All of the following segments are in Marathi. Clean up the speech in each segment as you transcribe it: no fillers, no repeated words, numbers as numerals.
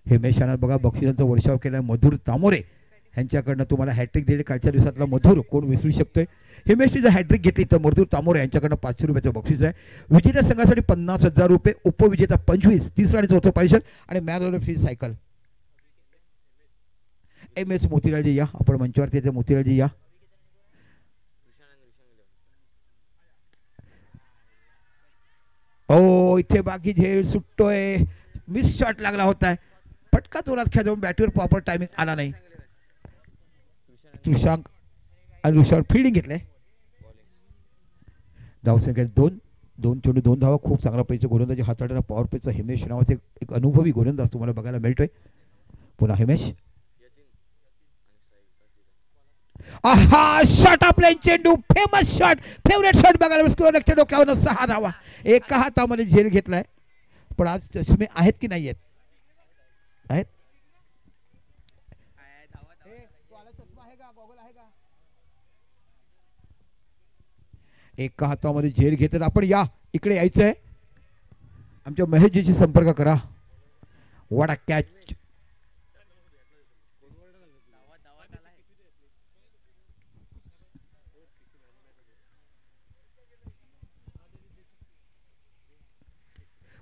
हिमेश यांना बघा बक्षिसांचा वर्षाव केला मधुर तामोरे यांच्याकडनं तुम्हाला हॅट्रिक दिली कालच्या दिवसातला मधुर कोण विसरू शकतोय. हिमेशने जर हॅट्रिक घेतली तर मधुर तामोरे यांच्याकडनं 500 रुपयाचं बक्षीस आहे. विजेत्या संघासाठी 50,000 रुपये, उपविजेता 25, तिसरा आणि चौथा पारितोषिक आणि man of the free cycle. MS Motilalji या, आपण मंचावरती येते. मोतीलालजी या. ओ इथे बाकी झेल सुटतोय, मिस शॉट लागला होता. पटका जोरात खेळ जाऊन बॅटवर प्रॉपर टायमिंग आला नाही. तुषांक आणि ऋषभ फिल्डिंग घेतलंय. धावसंख्या 2 चेंडू 2 धावा. खूप चांगला पैसे गोलंदाजी हाताळताना पॉवर प्लेचा हिमेश नावाचे एक अनुभवी गोलंदाज तुम्हाला बघायला मिळतोय. पुन्हा हिमेश. आहा शॉट आपल्या चेंडू, फेमस शॉट, फेवरेट शॉट बघायला स्कोअर लक्ष डोक्यावर 6 धावा. एका हातामध्ये झेल घेतलाय. पण आज चष्मे आहेत की नाही आहेत? आहेत. एका हातामध्ये झेल घेतला. आपण या इकडे यायचंय. आमच्या महेशजीशी संपर्क करा. वडा कॅच.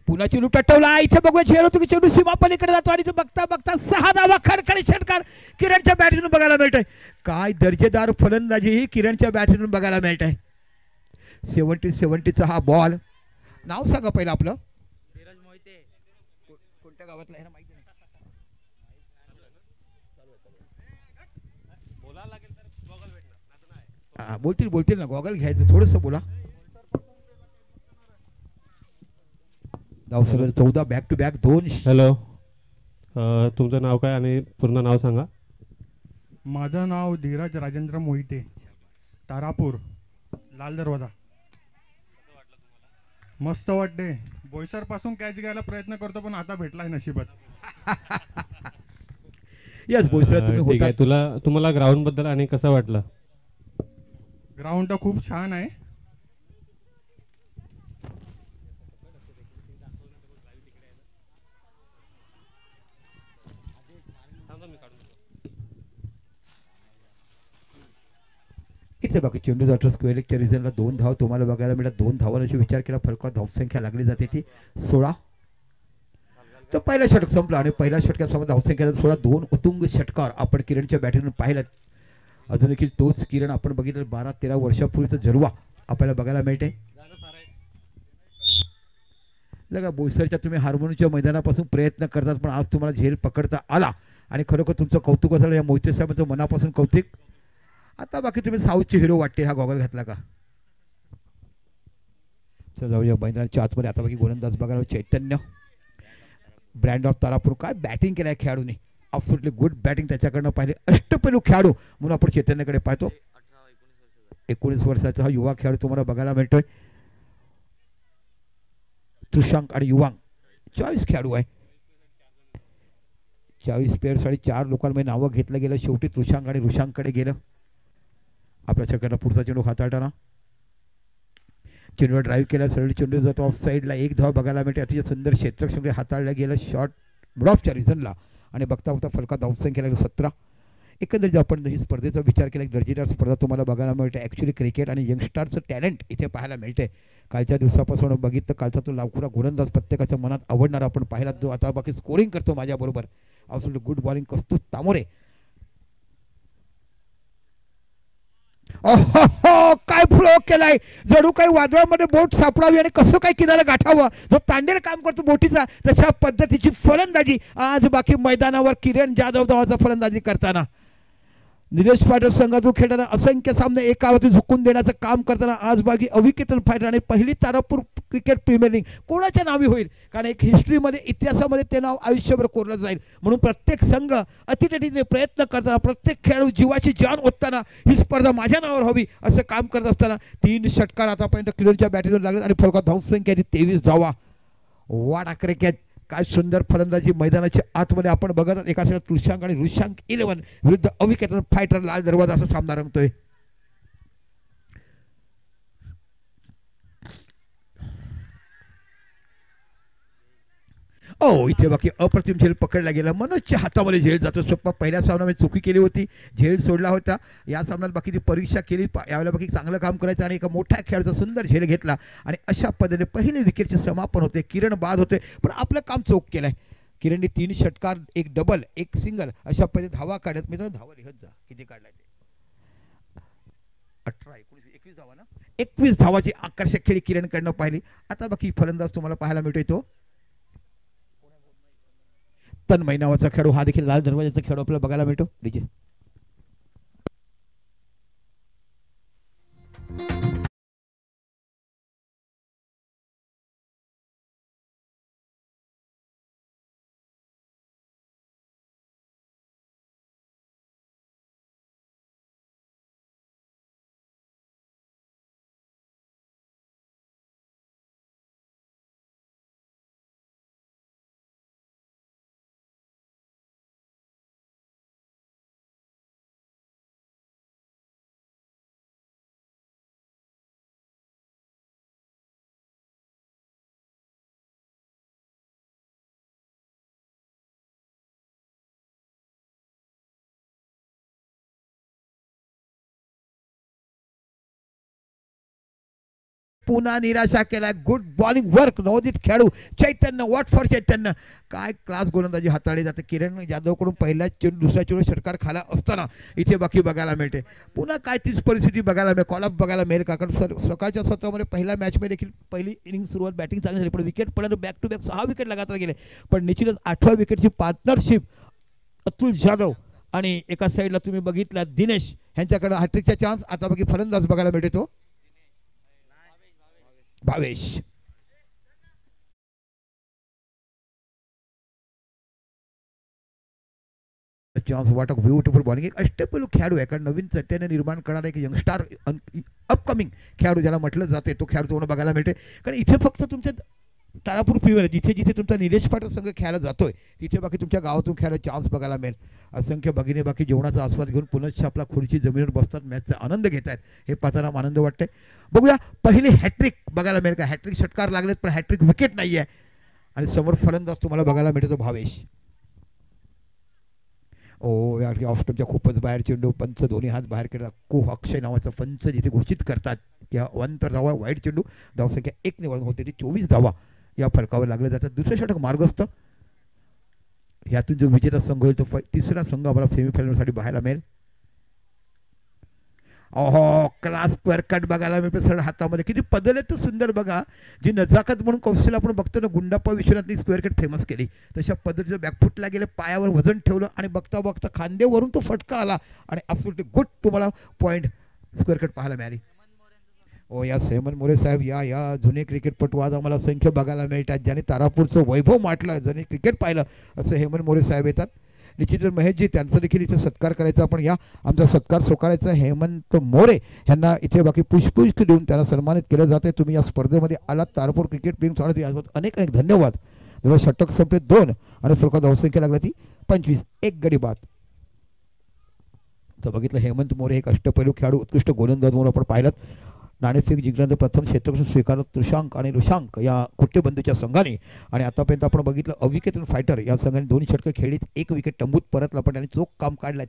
पुन्हा चेंडू टटवला. इथे बघूया झेल होतो की चेंडू सीमा पलीकडे जातो आणि बघता बघता 6 धावा. खडखडीत षटकार किरणच्या बॅटरीतून बघायला मिळतोय. काय दर्जेदार फलंदाजी ही किरणच्या बॅटरीतून बघायला मिळतंय. 70-70चा हा बॉल. नाव सांगा पहिलं आपलं. धीरज मोहिते. कोणत्या गावातला आहे ना माहिती नाही. बोलतील ना. गॉगल घ्यायचं थोडंसं बोला. धावसंख्या 14 बॅक टू बॅक 2. हॅलो, तुमचं नाव काय आणि पूर्ण नाव सांगा. माझं नाव धीरज राजेंद्र मोहिते, तारापूर, लाल दरवाजा. मस्त वाटते. बोईसर पासून कॅच घ्यायला प्रयत्न करतो पण आता भेटलाय नशिबात. यस बोईसर तुम्ही ठीक आहे. तुम्हाला ग्राउंड बद्दल आणि कसं वाटलं? ग्राउंड तर खूप छान आहे. इथे बघा चेंडू जातो स्क्वेअर लेगच्या रिझनला 2 धाव तुम्हाला बघायला मिळतात. 2 धावांची विचार केला फलकात धावसंख्या लागली जाते ती 16. तर पहिला षटक संपला आणि पहिल्या षटकासमोर धावसंख्या 16. 2 उत्तुंग षटकार आपण किरणच्या बॅटरीतून पाहिलं. अजून देखील तोच किरण आपण बघितलं 12-13 वर्षापूर्वीचा जलवा आपल्याला बघायला मिळते. बघा बोईसरच्या तुम्ही हार्मोनियमच्या मैदानापासून प्रयत्न करतात पण आज तुम्हाला झेल पकडता आला आणि खरोखर तुमचं कौतुक झालं. या मोहिते साहेबांचं मनापासून कौतुक. आता बाकी तुम्ही साऊथचे हिरो वाटते हा गॉगल घातला का. चल जाऊया मैदानाच्या आतमध्ये. आता बाकी गोलंदाज बघायला चैतन्य ब्रँड ऑफ तारापूर. काय बॅटिंग केलाय खेळाडूने. अब्सोल्युटली गुड बॅटिंग त्याच्याकडनं पाहिले. अष्टपैलू खेळाडू म्हणून आपण चैतन्यकडे पाहतो. 19 वर्षाचा हा युवा खेळाडू तुम्हाला बघायला मिळतोय. तुषांक आणि युवांग 24 खेळाडू आहे. 40 प्लेयर्स आणि 4 लोकांमध्ये नावं घेतलं गेलं. शेवटी तुषांक आणि ऋषांककडे गेलं. आपल्या चक्राला पुढचा चेंडू हाताळताना चेंडूवर ड्राईव्ह केला. सरळ चेंडू जातो ऑफ साईडला. 1 धाव बघायला मिळते. अतिशय सुंदर क्षेत्रक्षेत्र हाताळलं गेलं शॉट मिड ऑफच्या रिझनला आणि बघता बघता फलका धावसंख्या लागली 17. एकंदरीत आपण ही स्पर्धेचा विचार केला एक दर्जेदार स्पर्धा तुम्हाला बघायला मिळते. ॲक्च्युली क्रिकेट आणि यंगस्टारचं टॅलेंट इथे पाहायला मिळते. कालच्या दिवसापासून बघितलं कालचा तो लावकुरा गोलंदाज प्रत्येकाच्या मनात आवडणार आपण पाहिला. जो आता बाकी स्कोरिंग करतो माझ्याबरोबर. Absolutely good bowling Kastur Tamore. काय फ्लो केलाय. जणू काही वादळामध्ये बोट सापडावी आणि कसं काय किनारा गाठावं. जो तांडेल काम करतो बोटीचा तशा पद्धतीची फलंदाजी आज बाकी मैदानावर किरण जाधव नावाचा फलंदाजी करताना. निलेश पाटील संघातून खेळताना असंख्य सामने एकावरती झुकून देण्याचं काम करताना आज बाकी अविकेतन फायटर आणि पहिली तारापूर क्रिकेट प्रीमियर लीग कोणाच्या नावी होईल. कारण एक हिस्ट्रीमध्ये इतिहासामध्ये ते नाव आयुष्यभर कोरलं जाईल. म्हणून प्रत्येक संघ अतिटटीने प्रयत्न करताना प्रत्येक खेळाडू जीवाची जान ओतताना ही स्पर्धा माझ्या नावावर हवी असं काम करत असताना 3 षटकार आतापर्यंत किरणच्या बॅटीतून लागले आणि फलकात धावसंख्या 23 धावा. वाडा क्रिकेट. काय सुंदर फलंदाजी मैदानाच्या आतमध्ये आपण बघत. एका साईड तुषांक आणि ऋषांक 11 विरुद्ध अविकेतन फायटर लाल दरवाजा असा सामना रंगतोय. इथे बाकी अप्रतिम झेल पकडला गेला. मनोजच्या हातामध्ये झेल जातो. सोप्पा पहिल्या सामन्यामध्ये चुकी केली होती, झेल सोडला होता. या सामन्यात बाकी ती परीक्षा केली, यावेळेला बाकी चांगलं काम करायचं आणि एका मोठ्या खेळाचा सुंदर झेल घेतला आणि अशा पद्धतीने पहिली विकेटचे समापन होते. किरण बाद होते पण आपलं काम चोख केलंय. किरणने 3 षटकार, 1 डबल, 1 सिंगल अशा पद्धतीने धावा काढत. मित्रांनो धावा लिहत जा किती काढलाय ते. 18, 19, 21 धावा ना. 21 धावाची आकर्षक खेळी किरणकडनं पाहिली. आता बाकी फलंदाज तुम्हाला पाहायला मिळतोय तो तन्मय नावाचा खेळाडू. हा देखील लाल दरवाजाचा खेळाडू आपल्याला बघायला मिळतो. डीजे पुन्हा निराशा केलाय. गुड बॉलिंग वर्क नवोदित खेळाडू चैतन्य. वॉट फॉर चैतन्य. काय क्लास गोलंदाजी हाताळली जाते. किरण जाधवकडून पहिल्या चेंडू दुसऱ्या चेंडू षटकार खाला असताना इथे बाकी बघायला मिळते. पुन्हा काय तीच परिस्थिती बघायला मिळेल. कॉल ऑफ बघायला मिळेल का. कारण सकाळच्या सत्रामध्ये पहिल्या मॅचमध्ये देखील पहिली इनिंग सुरुवात बॅटिंग चांगली झाली पण विकेट पडल्यानं बॅक टू बॅक 6 विकेट लगातार गेले. पण निश्चितच 8व्या विकेटची पार्टनरशिप अतुल जाधव आणि एका साईडला तुम्ही बघितला दिनेश यांच्याकडे हॅट्रिकचा चान्स. आता बाकी फलंदाज बघायला मिळते तो Bhavesh. Chance. What a beautiful bowling. एक अष्टपैलू खेळाडू आहे कारण नवीन चट्ट्याने निर्माण करणारा एक यंगस्टार अपकमिंग खेळाडू ज्याला म्हटलं जाते तो खेळाडू तुम्हाला बघायला मिळते. कारण इथे फक्त तुमच्या तारापूर फिवर जिथे जिथे तुमचा निलेश पाटील संघ खेळायला जातोय तिथे बाकी तुमच्या गावातून खेळायला चान्स बघायला मिळेल. असंख्य भगिनी बाकी जेवणाचा आस्वाद घेऊन पुनश्च आपला खुर्ची जमिनीवर बसतात, मॅचचा आनंद घेत आहेत. हे पाहताना आनंद वाटते. बघूया पहिली हॅट्रिक बघायला मिळेल का. हॅट्रिक षटकार लागलेत पण हॅट्रिक विकेट नाही आहे आणि समोर फलंदाज तुम्हाला बघायला मिळतो भावेश. या ऑफस्टमच्या खूपच बाहेर चेंडू. पंच दोन्ही हात बाहेर केला. अक्षय नावाचा पंच जिथे घोषित करतात की अवंतर धावा वाईट चेंडू. धावसंख्या 1 ने वळून होते. 24 धावा या फलकावर लागले जातात. दुसरे षटक मार्गस्थ. यातून जो विजेता संघ होईल तो तिसरा संघ आम्हाला सेमीफायनलसाठी पाहायला मिळेल. क्लास स्क्वेअर कट बघायला मिळतो सरळ हातामध्ये. किती पदल आहे तो सुंदर बघा. जी नजाकत म्हणून कौशल्य आपण बघतो ना गुंडाप्पा विश्वनाथनी स्क्वेअर कट फेमस केली तशा पद्धतीनं बॅकफुटला गेले, पायावर वजन ठेवलं आणि बघता बघता खांद्यावरून तो फटका आला आणि ॲब्सोल्युटली गुड तुम्हाला पॉईंट स्क्वेअर कट पाहायला मिळाली. या हेमंत मोरे साहेब या जुने क्रिकेटपटू आज आम्हाला असंख्य बघायला मिळतात ज्याने तारापूरचं वैभव माटलं, ज्याने क्रिकेट पाहिलं असं हेमंत मोरे साहेब येतात. निश्चितच महेशजी त्यांचा देखील इथे सत्कार करायचा. आपण या आमचा सत्कार स्वीकारायचा. हेमंत मोरे यांना इथे बाकी पुष्पगुच्छ देऊन त्यांना सन्मानित केलं जाते. तुम्ही या स्पर्धेमध्ये आलात. तारापूर क्रिकेट प्रेम चालत याबाबत अनेक अनेक धन्यवाद. जेव्हा षटक संपले 2 आणि फलका धावसंख्या लागला ती 25. 1 गडी बाद. तर बघितलं हेमंत मोरे एक अष्टपैलू खेळाडू उत्कृष्ट गोलंदाज म्हणून आपण पाहिलं. नाणेफेक जिंकल्यानंतर प्रथम क्षेत्ररक्षण स्वीकारत त्रिशांक आणि ऋषांक या कुट्टेबंधूच्या संघाने आणि आतापर्यंत आपण बघितलं अविकेतन फायटर या संघाने 2 षटकं खेळीत 1 विकेट टंबूत परतला पण त्यांनी चोख काम काढलं.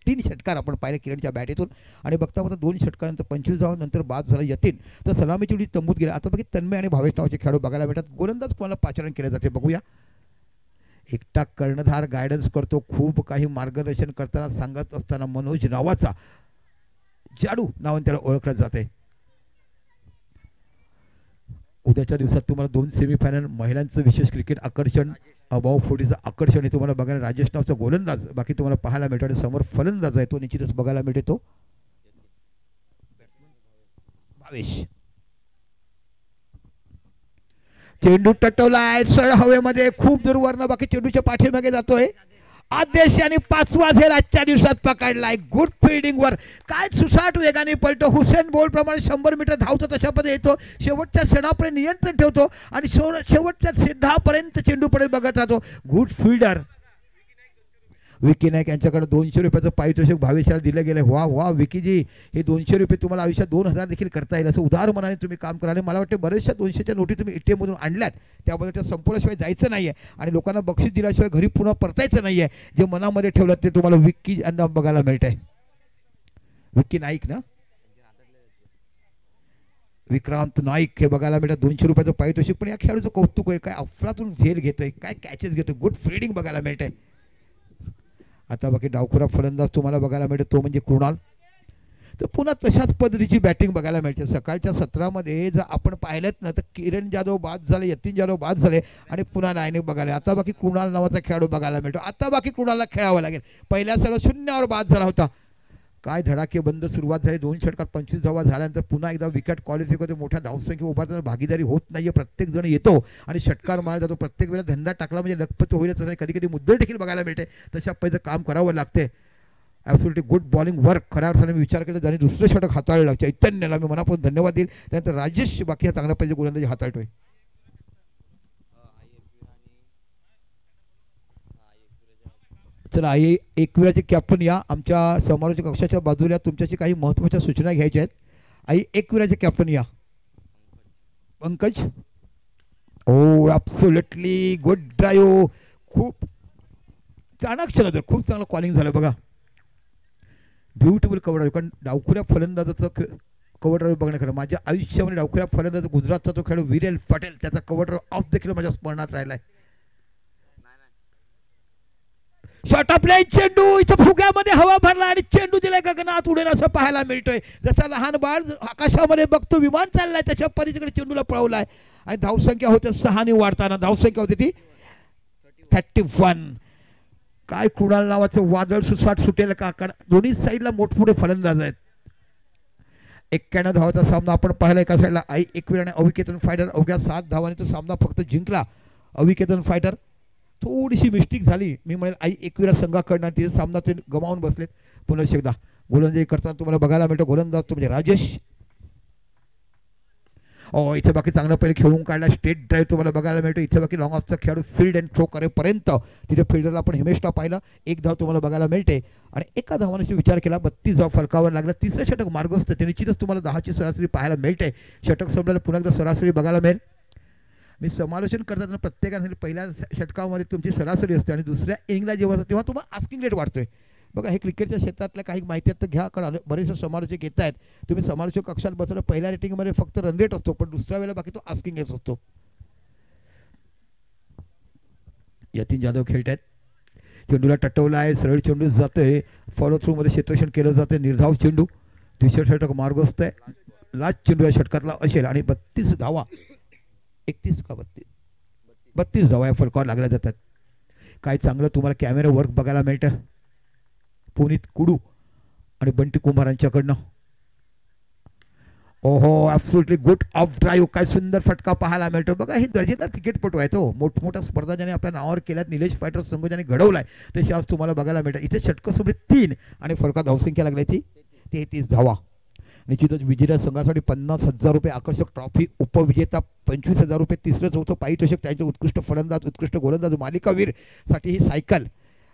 3 षटकार आपण पाहिले किरणच्या बॅटेतून आणि बघता बघता 2 षटकानंतर 25 धावा नंतर बाद झाला यतीन. तर सलामीची उडी तंबूत गेला. आता बघित तन्मय आणि भावेश नावाचे खेळाडू बघायला भेटतात. गोलंदाज कोणाला पाचारण केले जाते बघूया. एकटा कर्णधार गायडन्स करतो. खूप काही मार्गदर्शन करताना सांगत असताना मनोज नावाचा जाडू नावाने त्याला ओळखलं जाते. उद्याच्या दिवसात तुम्हाला 2 सेमीफायनल महिलांचं विशेष क्रिकेट आकर्षण अबाव 40चं आकर्षण हे तुम्हाला बघायला राजेश नावचा गोलंदाज बाकी तुम्हाला पाहायला मिळतो आणि समोर फलंदाज आहे तो निश्चितच बघायला मिळतो तो भावेश. चेंडू टटवलाय सरळ हवेमध्ये खूप दूर वरनं बाकी चेंडूच्या पाठीमागे जातोय. आदेश यांनी 5वा झेल आजच्या दिवसात पकडलाय. गुड फिल्डिंग वर काय सुसाट वेगाने पळतो. हुसेन बोल्ट प्रमाणे 100 मीटर धावतो तशा पद्धतीने येतो. शेवटच्या क्षणापर्यंत नियंत्रण ठेवतो आणि शेवटच्या सिद्धापर्यंत चेंडूपर्यंत बघत राहतो. Good fielder. विकी नाईक यांच्याकडे 200 रुपयाचं पारितोषिक भावेशाला दिलं गेलं. वा वा विकीजी, हे 200 रुपये तुम्हाला आयुष्यात 2000 देखील करता येईल असं उदार मनाने तुम्ही काम करा. आणि मला वाटतं बऱ्याचशा 200च्या नोटी तुम्ही ATM मधून आणल्यात, त्याबद्दल त्या संपवल्याशिवाय जायचं नाही आहे आणि लोकांना बक्षीस दिल्याशिवाय घरी पुन्हा परतायचं नाही आहे. जे मनामध्ये ठेवलं ते तुम्हाला विकी यांना बघायला मिळत आहे. विकी नाईक ना, विक्रांत नाईक हे बघायला मिळतं. 200 रुपयाचं पारितोषिक. पण या खेळाडूचं कौतुक आहे, काय अफलातून झेल घेतोय, काय कॅचेस घेतोय, गुड फिल्डिंग बघायला मिळतंय. आता बाकी डावखुरा फलंदाज तुम्हाला बघायला मिळतो तो म्हणजे कृणाल. तर पुन्हा तशाच पद्धतीची बॅटिंग बघायला मिळते. सकाळच्या सत्रामध्ये जर आपण पाहिलं ना तर किरण जाधव बाद झाले, यतीन जाधव बाद झाले आणि पुन्हा नायने बघायला. आता बाकी कृणाल नावाचा खेळाडू बघायला मिळतो. आता बाकी कृणालला खेळावं लागेल. पहिल्या सर 0वर बाद झाला होता. काय धडाके बंद सुरुवात झाली. 2 षटकात 25 धावा झाल्यानंतर पुन्हा एकदा विकेट क्वालिफाय होते. मोठ्या धावसंख्या उभारताना भागीदारी होत नाहीये. प्रत्येक जण येतो आणि षटकार मारला जातो. प्रत्येक वेळेला धंदा टाकला म्हणजे लखपत होईलच नाही. कधी कधी मुद्दल देखील बघायला मिळते. तशा पहिलं काम करावं लागते. Absolutely good bowling work. खऱ्या अर्थाने मी विचार केला ज्यांनी दुसरं षटक हाताळलं चैतन्याला मी मनापासून धन्यवाद देईल. त्यानंतर राजेश बाकी हा चांगला पाहिजे गोलंदाजी हाताळतोय. चला आई एकविराचे कॅप्टन या आमच्या समारोहाच्या कक्षाच्या बाजूला. तुमच्याशी काही महत्त्वाच्या सूचना घ्यायच्या आहेत. आई एकविराचे कॅप्टन या. पंकज. ओ ॲब्सोल्युटली गुड ड्राईव्ह. खूप चाणक्य तर खूप चांगलं कॉलिंग झालं बघा. Beautiful cover drive. कारण डावखुऱ्या फलंदाजाचं कव्हर ड्राईव्ह बघण्याकडे माझ्या आयुष्यामध्ये डावखुऱ्या फलंदाज गुजरातचा तो खेळाडू विरेल पटेल त्याचा कव्हर ड्राईव्ह ऑफ देखील माझ्या स्मरणात राहिला आहे. शॉर्ट ऑफ लाईन चेंडू. इथं फुग्यामध्ये हवा भरला आणि चेंडू दिलाय गगनात उडेल असं पाहायला मिळतोय. जसा लहान बाळ आकाशामध्ये बघतो विमान चाललाय तशा परीकडे चेंडूला पळवलाय आणि धावसंख्या होते 6 वाढताना. धावसंख्या होती ती 31. काय कृणाल नावाचं वादळ सुसाट सुटेल का. कारण दोन्ही साईडला मोठमोठे फलंदाज आहेत. 91 धावाचा सामना आपण पाहिला. एका साईडला आई एकवीर आणि अविकेतन फायटर. अवघ्या 7 धावांनी तो सामना फक्त जिंकला अविकेतन फायटर. थोडीशी मिस्टेक झाली मी म्हणेल आई एकविरा संघाकडनं. तिथे सामना ते गमावून बसलेत. पुन्हा एकदा गोलंदाजी करताना तुम्हाला बघायला मिळतो गोलंदाज तो म्हणजे राजेश. इथे बाकी चांगलं पहिले खेळून काढला. स्ट्रेट ड्राईव्ह तुम्हाला बघायला मिळतो. इथे बाकी लॉंग ऑफचा खेळाडू फील्ड अँड थ्रो करेपर्यंत तिथे फिल्डरला आपण हिमेशला पाहिलं. 1 धाव तुम्हाला बघायला मिळते आणि एका धावाने विचार केला 32 धाव फलकावर लागला. तिसरं षटक मार्गस्थ ते निश्चितच तुम्हाला 10ची सरासरी पाहायला मिळते. षटक संपल्याला पुन्हा एकदा सरासरी बघायला मिळेल. मी समालोचन करताना प्रत्येकाने पहिल्या षटकामध्ये तुमची सरासरी असते आणि दुसऱ्या इनिंगला जेव्हा तेव्हा तुम्हाला आस्किंग रेट वाढतोय. बघा हे क्रिकेटच्या क्षेत्रातल्या काही माहिती तर घ्या. कारण बरेचसे समालोचक येत आहेत. तुम्ही समालोचक कक्षात बसवलं पहिल्या रेटिंगमध्ये फक्त रन रेट असतो पण दुसऱ्या वेळेला बाकी तो आस्किंग रेट असतो. यतीन जाधव खेळत आहेत. चेंडूला टटवला आहे. सरळ चेंडू जातोय. फॉलो थ्रू मध्ये क्षेत्ररक्षण केलं जाते. निर्धाव चेंडू. तिसरं षटक मार्गस्थ आहे. लास्ट चेंडू या षटकातला असेल आणि 32 धावा 31 का 32 धावा या फलकावर लागल्या जातात. काय चांगलं तुम्हाला कॅमेरा वर्क बघायला मिळतं पुनीत कुडू आणि बंटी कुमार यांच्याकडनं. ओहो ॲब्सोल्युटली गुड ऑफ ड्राईव्ह. काय सुंदर फटका पाहायला मिळतो. बघा हे दर्जेदार क्रिकेटपटू आहे तो. मोठमोठ्या स्पर्धा ज्याने आपल्या नावावर केल्यात निलेश फायटर संघ ज्याने घडवलाय तसे आज तुम्हाला बघायला मिळतं. इथे षटकं सोबत 3 आणि फलका धावसंख्या लागली ती 33 धावा. निश्चितच विजेत्या संघासाठी 50,000 रुपये आकर्षक ट्रॉफी. उपविजेता 25,000 रुपये. तिसरं चौथं पारितोषिक. त्यांचे उत्कृष्ट फलंदाज उत्कृष्ट गोलंदाज मालिकावीर साठी ही सायकल.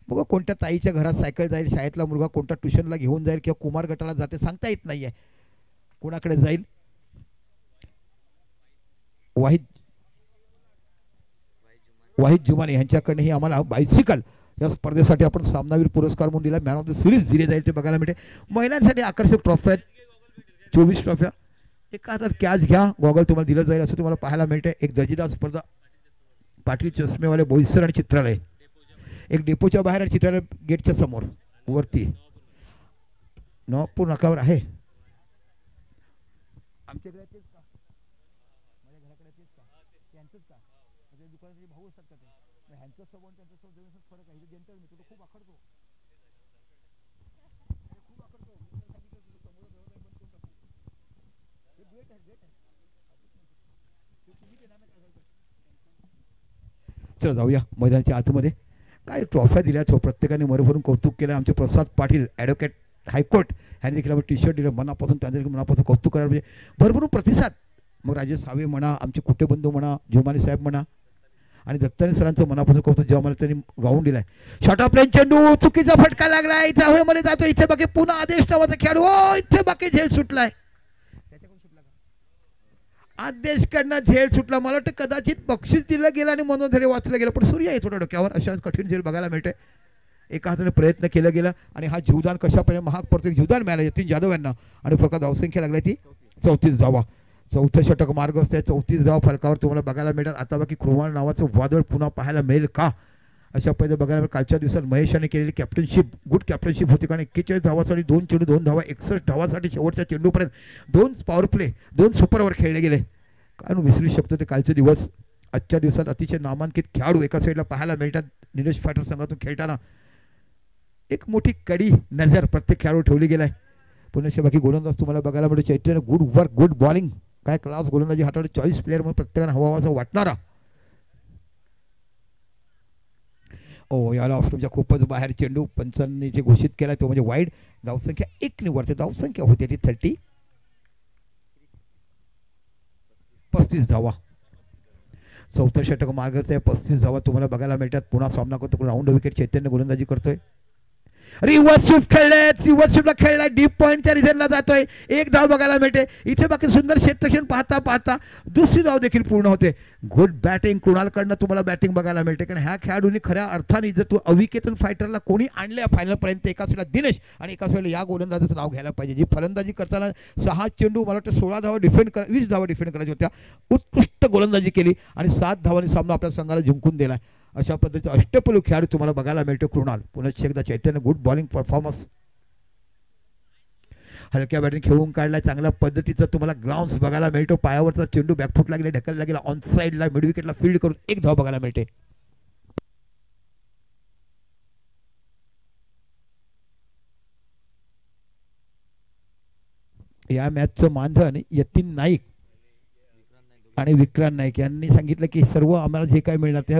बघा कोणत्या ताईच्या घरात सायकल जाईल. शाळेतला मुलगा कोणत्या ट्युशनला घेऊन जाईल किंवा कुमार गटाला जाते सांगता येत नाहीये कोणाकडे जाईल. वाहिद जुमाने यांच्याकडे ही आम्हाला बायसिकल या स्पर्धेसाठी आपण सामनावीर पुरस्कार म्हणून दिला. मॅन ऑफ द सिरीज दिले जाईल ते बघायला मिळते. महिलांसाठी आकर्षक ट्रॉफी आहेत 24 ट्रॉफ्या. एका हातात कॅच घ्या. गॉगल तुम्हाला दिलं जाईल असं तुम्हाला पाहायला मिळते. एक दर्जेदार स्पर्धा. पाटील चष्मेवाले बोईसर आणि चित्रालय. एक डेपोच्या बाहेर आणि चित्रालय गेटच्या समोर वरती नवापूर नाकावर आहे. आमच्याकडे तेच का माझ्या घराकडे तेच का त्यांचंच का माझ्या दुकानाचे भाऊ असतात का ते ह्यांचं सबंध त्यांचं सबंध फरक आहे. जनता मी तो खूप आखडतो खूप आखडतो. चला जाऊया मैदानाच्या आतमध्ये. काय ट्रॉफ्या दिल्याच हो प्रत्येकाने मरभरून कौतुक केलं. आमचे प्रसाद पाटील ॲडव्होकेट हायकोर्ट ह्यांनी देखील टी शर्ट दिलं. मनापासून त्यांचं देखील मनापासून कौतुक करायला म्हणजे भरभरून प्रतिसाद. मग राजेश सावे म्हणा, आमचे कुटेबंधू म्हणा, जुमानी साहेब म्हणा आणि दत्ताने सरांचं मनापासून कौतुक जेव्हा मला त्यांनी गाऊन दिलाय. शॉर्ट ऑफ रेंज चेंडू चुकीचा फटका लागलाय, मध्ये जातो. इथे बाकी पुन्हा आदेश नावाचा खेळाडू, इथे बाकी झेल सुटलाय. आदेशकडनं झेल सुटला. मला वाटतं कदाचित बक्षीस दिलं गेलं आणि म्हणून झेल वाचलं गेलं, पण सूर्य आहे थोडं डोक्यावर. अशाच कठीण झेल बघायला मिळते. एका हाताने प्रयत्न केला गेला आणि हा जीवदान कशाप्रकारे महाग पडतो. जीवदान मिळालं यतीन जाधव यांना आणि फक्त धावसंख्या लागली ती 34 धावा. चौथं षटक मार्ग असते. 34 धावा फलकावर तुम्हाला बघायला मिळतात. आता बाकी कृमाल नावाचं वादळ पुन्हा पाहायला मिळेल का, अशा पद्धतीने बघायला मिळेल. कालच्या दिवसात महेशाने केलेली कॅप्टनशिप गुड कॅप्टनशिप होती, कारण 41 धावासाठी 2 चेंडू 2 धावा, 61 धावासाठी शेवटच्या चेंडूपर्यंत 2 पॉवर प्ले 2 सुपर ओव्हर खेळले गेले. कारण विसरू शकतो ते कालचे दिवस. आजच्या दिवसात अतिशय नामांकित खेळाडू एका साईडला पाहायला मिळतात. निलेश फायटर संघातून खेळताना एक मोठी कडी नजर प्रत्येक खेळाडू ठेवली गेलाय. पुन्हा बाकी गोलंदाज तुम्हाला बघायला मिळतो. चैतन्य गुड वर्क गुड बॉलिंग, काय क्लास गोलंदाजी हाताळली. 40 प्लेअर म्हणून प्रत्येकाने हवा असं वाटणारा. याला ऑफस्टमच्या खूपच बाहेर चेंडू पंचांनी जे घोषित केला तो म्हणजे वाईड. धावसंख्या 1 निवडते. धावसंख्या होती ती 35 धावा. चौथं षटक मार्गच आहे. 35 धावा तुम्हाला बघायला मिळतात. पुन्हा सामना करतो राऊंड विकेट. चैतन्य गोलंदाजी करतोय. रिव्हर्स स्वीप खेळले, रिव्हर्स स्वीपला खेळलाय. डीप पॉईंटच्या रिझनला जातोय. 1 धाव बघायला मिळते. इथे बाकी सुंदर क्षेत्रक्षण पाहता पाहता दुसरी धाव देखील पूर्ण होते. गुड बॅटिंग कृणालकडनं तुम्हाला बॅटिंग बघायला मिळते. कारण ह्या खेळाडूंनी खऱ्या अर्थाने जर तू अविकेतन फायटरला कोणी आणले फायनलपर्यंत, एकाच वेळेला दिनेश आणि एकाच वेळेला या गोलंदाजाचं नाव घ्यायला पाहिजे. जी फलंदाजी करताना 6 चेंडू मला वाटतं 16 धावा डिफेंड 20 धावा डिफेंड करायच्या होत्या. उत्कृष्ट गोलंदाजी केली आणि 7 धावांनी सामना आपल्या संघाला जिंकून दिला. अशा पद्धतीचा अष्टपैलू खेळाडू तुम्हाला बघायला मिळतो कृणाल. पुन्हा एकदा चैतन्य गुड बॉलिंग परफॉर्मन्स, हलक्या बॅटिंग खेळून काढला. चांगल्या पद्धतीचा तुम्हाला ग्राउंड्स बघायला मिळतो. पायावरचा चेंडू बॅकफुट लागले, ढकलला गेला. ऑन साईडला मिड विकेटला फील्ड करून 1 धाव बघायला मिळते. या मॅचचं मानधन यतीन नाईक आणि विक्रांत नाईक यांनी सांगितलं की सर्व आम्हाला जे काय मिळणार ते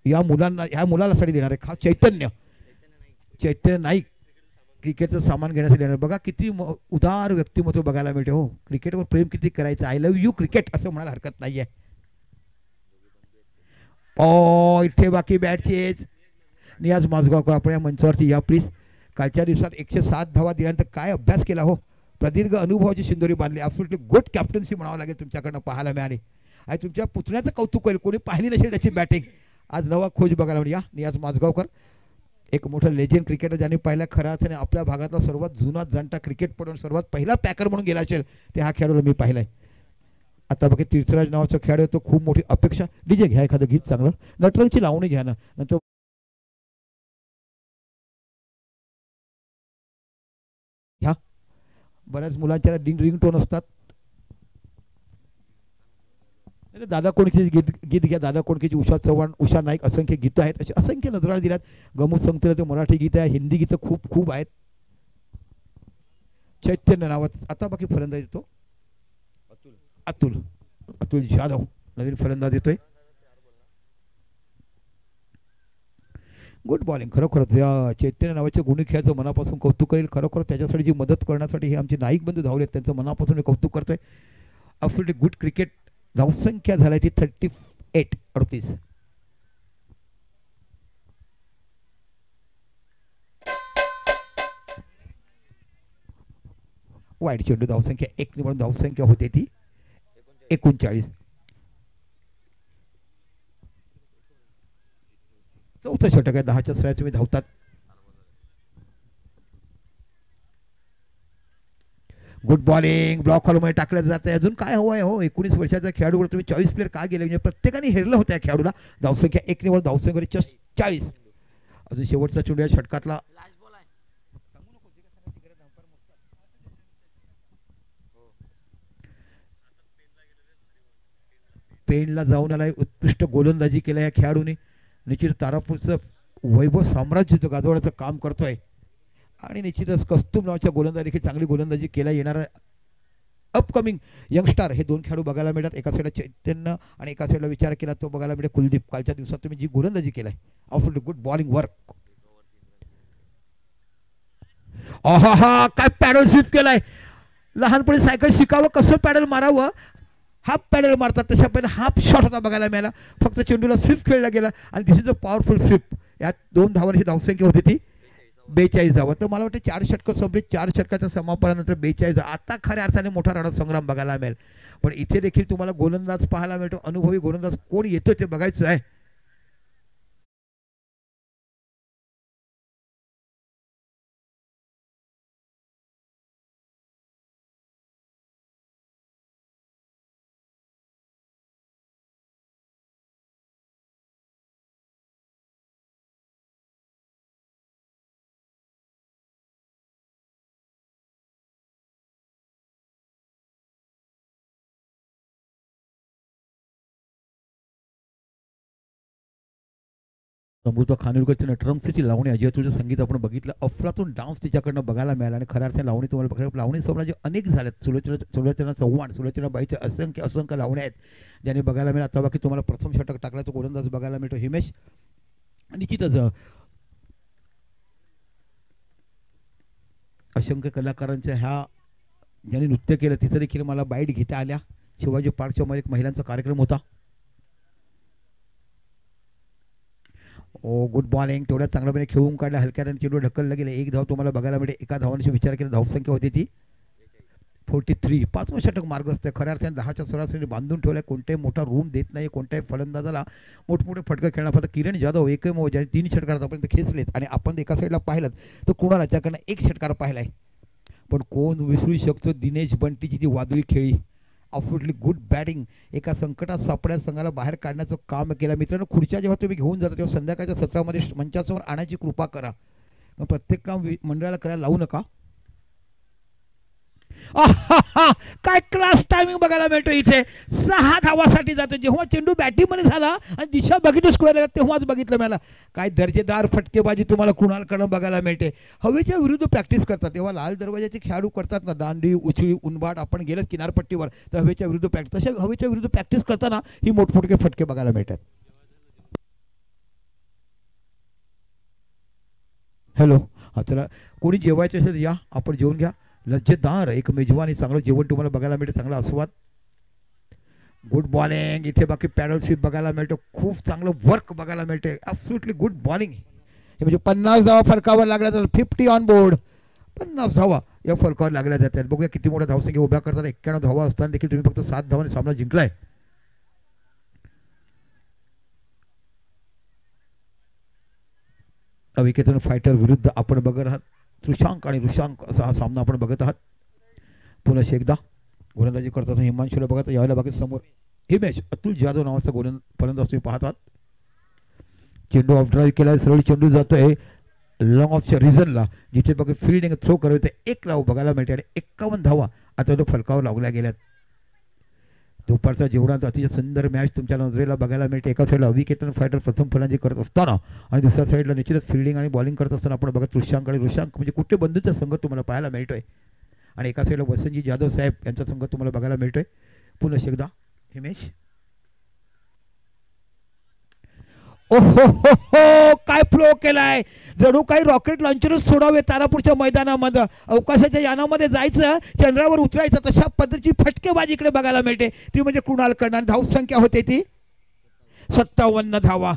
या मुलांना, ह्या मुलाला साठी देणार आहे. खास चैतन्य नाईक क्रिकेटचं सामान घेण्यासाठी देणार. बघा किती उदार व्यक्तिमत्व बघायला मिळते. हो, क्रिकेटवर प्रेम किती करायचं. आय लव्ह यू क्रिकेट असं म्हणायला हरकत नाहीये. इथे बाकी बॅटची एज नियाज माजगावकर आपण या मंचावरती या प्लीज. कालच्या दिवसात 107 धावा दिल्यानंतर काय अभ्यास केला हो. प्रदीर्घ अनुभवाची शिंदोरी बांधली. ॲब्सोल्युटली गुड कॅप्टन्सी म्हणावं लागेल तुमच्याकडनं पाहायला मिळाली. आणि तुमच्या पुतण्याचं कौतुक होईल. कोणी पाहिली नसेल त्याची बॅटिंग. आज नवा खोज बघायला मिळेल. या नियाज माजगावकर एक मोठा लेजेंड क्रिकेटर, ज्यांनी पहिल्या खऱ्या अर्थाने आपल्या भागातला सर्वात जुना जाणता क्रिकेटपटू सर्वात पहिला पॅकर म्हणून गेला असेल ते हा खेळाडूला मी पाहिलाय. आता बघा तीर्थराज नावाचा खेळाडू तो खूप मोठी अपेक्षा. डीजे घ्या एखादं गीत चांगलं, नटरंगची लावणी घ्या ना. नंतर ह्या बऱ्याच मुलांच्या रिंग टोन असतात. दादा कोणकीचे गीत घ्या. दादा कोणकीची, उषा चव्हाण, उषा नाईक, असंख्य गीतं आहेत. अशी असंख्य नजराने दिल्यात. गमू संगतीला ते मराठी गीतं आहे, हिंदी गीतं खूप खूप आहेत. चैतन्य नावाचं आता बाकी फलंदाज येतो अतुल जाधव, नवीन फलंदाज येतोय. Good bowling. खरोखरच या चैतन्य नावाच्या गुणी खेळाचं मनापासून कौतुक करेल. खरोखर त्याच्यासाठी जी मदत करण्यासाठी हे आमचे नाईक बंधू धावलेत त्यांचं मनापासून मी कौतुक करतोय. Absolutely good cricket. धावसंख्या झाली ती 38. वाईट चेंडू धावसंख्या 1 निवडून धावसंख्या होते ती 39. चौथं षटक आहे. 10च्या श्रेयात तुम्ही धावतात. Good bowling. ब्लॉक हॉलमध्ये टाकलं जात आहे. अजून काय हवं आहे हो. 19 वर्षाचा खेळाडूवर तुम्ही 24 प्लेअर का गेले. म्हणजे प्रत्येकाने हेरलं होतं या खेळाडूला. धावसंख्या 1 निवड धावसंख्या 40. अजून शेवटचा चेंडू या षटकातला. पेनला जाऊन आलाय. उत्कृष्ट गोलंदाजी केल्या या खेळाडूने. निश्चित तारापूरचं वैभव साम्राज्य गाजवण्याचं काम करतोय. आणि निश्चितच कस्तुम नावाच्या गोलंदाज देखील चांगली गोलंदाजी केल्या. येणारा अपकमिंग यंगस्टार हे 2 खेळाडू बघायला मिळतात. एका साईडला चैतन्य आणि एका साईडला विचार केला तो बघायला मिळेल कुलदीप. कालच्या दिवसात तुम्ही जी गोलंदाजी केलाय ॲब्सोल्युटली गुड बॉलिंग वर्क. काय पॅडल स्वीप केलाय. लहानपणी सायकल शिकावं कसं पॅडल मारावं हाफ पॅडल मारतात तशा पहिले हाफ शॉट होता बघायला मिळाला. फक्त चेंडूला स्वीप खेळला गेला आणि दिस इज अ पॉवरफुल स्वीप. यात 2 धावांची धावसंख्या होती ती 42 धावा. तर मला वाटतं 4 षटकं संपली. 4 षटकाच्या समापनानंतर 42 आता खऱ्या अर्थाने मोठा रणसंग्राम बघायला मिळेल. पण इथे देखील तुम्हाला गोलंदाज पाहायला मिळतो. अनुभवी गोलंदाज कोण येतो ते बघायचं आहे. अमृता खानविलकरची नटरंगची लावणी अजय तुझं संगीत आपण बघितलं. अफलातून डान्स तिच्याकडनं बघायला मिळाला आणि खऱ्या अर्थाने लावणी तुम्हाला बघायला. लावणी साम्राज्य अनेक झाल्यात. सुलोचना चव्हाण, सुलोचनाबाईचे असंख्य असंख्य लावण्या आहेत ज्याने बघायला मिळाला. आता बाकी तुम्हाला प्रथम षटक टाकला तो गोलंदाज बघायला मिळतो हिमेश. निश्चितच असंख्य कलाकारांच्या ह्या ज्यांनी नृत्य केलं तिचं देखील मला बाईट घेता आल्या. शिवाजी पार्कच्या मध्ये एक महिलांचा कार्यक्रम होता. ओ गुड बॉलिंग तेवढ्या चांगल्यापणे खेळून काढला. हलक्याने चेंडू ढकललं गेलं. 1 धाव तुम्हाला बघायला मिळते. एका धावांशी विचार केला धावसंख्या होती ती 43. 5वं षटक मार्गस्थ आहे. खऱ्या अर्थाने 10च्या सरासरी बांधून ठेवलाय. कोणताही मोठा रूम देत नाही. कोणत्याही फलंदाजाला मोठमोठे फटके खेळणार. फक्त किरण जाधव एकमेव ज्याने 3 षटकार आतापर्यंत खेचलेत आणि आपण एका साईडला पाहिलं तर कुणाला त्याकडनं 1 षटकार पाहिलाय. पण कोण विसरू शकतो दिनेश बंटीची ती वादळी खेळी. अफुटली गुड बॅटिंग. एका संकटात सापड्या संघाला बाहेर काढण्याचं काम केलं. मित्रांनो खुर्च्या जेव्हा तुम्ही घेऊन जाता तेव्हा संध्याकाळच्या सत्रामध्ये मंचासमोर आणायची कृपा करा. मग प्रत्येक काम मंडळाला करायला लावू नका. काय क्लास टायमिंग बघायला मिळतो इथे. 6 धावासाठी जातो. जेव्हा चेंडू बॅटिंगमध्ये झाला आणि दिशा बघितली स्क्वेअर तेव्हाच बघितलं मला. काय दर्जेदार फटकेबाजी तुम्हाला कुणालकडून बघायला मिळते. हवेच्या विरुद्ध प्रॅक्टिस करतात तेव्हा लाल दरवाजाचे खेळाडू करतात ना दांडी उचळी उनबाट. आपण गेलं किनारपट्टीवर तर हवेच्या विरुद्ध प्रॅक्टिस तशा हवेच्या विरुद्ध प्रॅक्टिस करताना ही मोठमोठे फटके बघायला मिळतात. हॅलो हा चला कोणी जेवायचं असेल या आपण जेवून घ्या. लज्जतदार एक मेजवानी चांगलं जेवण तुम्हाला बघायला मिळते. चांगला आस्वाद. Good bowling. इथे बाकी पॅडल स्वीप बघायला मिळतो. खूप चांगलं वर्क बघायला मिळते. Absolutely good bowling. हे म्हणजे 50 धावा फलकावर लागल्या तर 50 ऑन बोर्ड. 50 धावा या फलकावर लागल्या जातात. बघूया किती मोठ्या धावसंख्या उभ्या करतात. 91 धावा असताना देखील तुम्ही फक्त 7 धावांनी सामना जिंकलाय. अविकेतन फायटर विरुद्ध आपण बघत आहात त्रिशांक आणि ऋषांक असा हा सामना आपण बघत आहात. पुन्हा एकदा गोलंदाजी करताना हिमांशूला बघत यावेळेला बाकी समोर हिमेश अतुल जाधव नावाचा फलंदाज तुम्ही पाहतात. चेंडू ऑफ ड्राईव्ह केला. सरळ चेंडू जातोय लॉंग ऑफच्या रिझनला जिथे बघा फिल्डिंग थ्रो करावे ते 1 लाव बघायला मिळते आणि 51 धावा आता तो फलकावर लागल्या गेल्यात. दुपारचा जेवणात अतिशय सुंदर मॅच तुमच्या नजरेला बघायला मिळते. एका साईडला अविकेतन फायटर प्रथम फलंदाजी करत असताना आणि दुसऱ्या साईडला निश्चितच फिल्डिंग आणि बॉलिंग करत असताना आपण बघत ऋषांक आणि ऋषांक म्हणजे कुठे बंधूचा संघ तुम्हाला पाहायला मिळतोय. आणि एका साईडला वसंतजी जाधव साहेब यांचा संघ तुम्हाला बघायला मिळतोय. पुन्हा एकदा हिमेश. ओहो हो हो काय फ्लो केलाय. जणू काही रॉकेट लॉन्चरच सोडावे तारापूरच्या मैदानामध्ये. अवकाशाच्या यानामध्ये जायचं चंद्रावर उतरायचं तशा पद्धतीची फटकेबाजी इकडे बघायला मिळते. ती म्हणजे कुणाल करणार. धावसंख्या होते ती 57 धावा.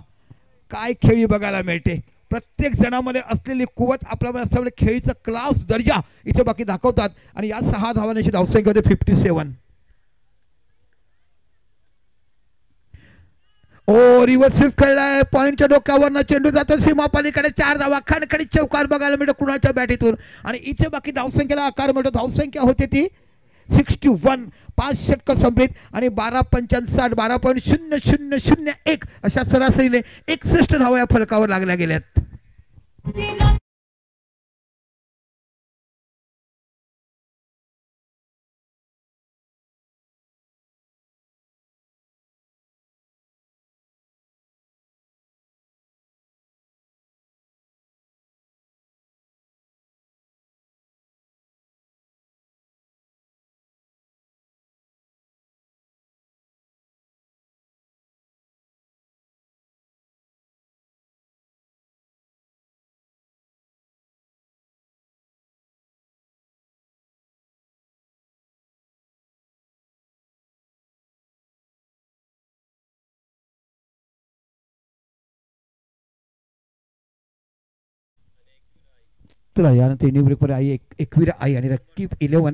काय खेळी बघायला मिळते. प्रत्येक जणामध्ये असलेली कुवत आपल्यामध्ये असल्यामुळे खेळीचा क्लास दर्जा इथे बाकी दाखवतात. आणि या 6 धावांची धावसंख्या होते 57. ओ रिव्हर्स स्विफ्ट खेळलाय. पॉईंटच्या डोक्यावरनं चेंडू जातो सीमापालीकडे. 4 धावा खणखणीत चौकार बघायला मिळतो कुणालच्या बॅटीतून. आणि इथे बाकी धावसंख्येला आकार मिळतो. धावसंख्या होते ती 61. 5 षटकं संपलीत आणि 12.55 12.0001 अशा सरासरीने 61 धावा या फलकावर लागल्या गेल्यात. मात्र यानंतर इनिंग ब्रेकमध्ये एकवीर आई आणि रकीब 11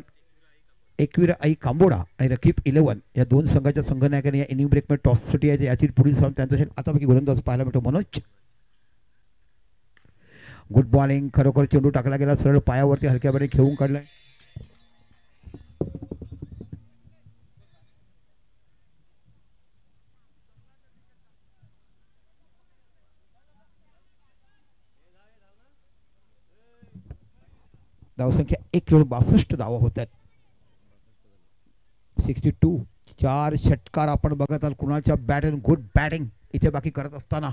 एकवीर आई कांबोडा आणि रकीब 11 या दोन संघाच्या संघनायकांनी या इनिंग ब्रेकमध्ये टॉससाठी यायचे. याची पुढील सामना त्यांचा आतापैकी गोलंदाज पाहायला मिळतो मनोज. गुड बॉलिंग, खरोखर चेंडू टाकला गेला सरळ पायावरती हलक्यापणे खेळून काढलाय. धावसंख्या 1 धावा होत्यात. 62. 4 षटकार आपण बघत आहात कुणालच्या बॅटिंग. गुड बॅटिंग इथे बाकी करत असताना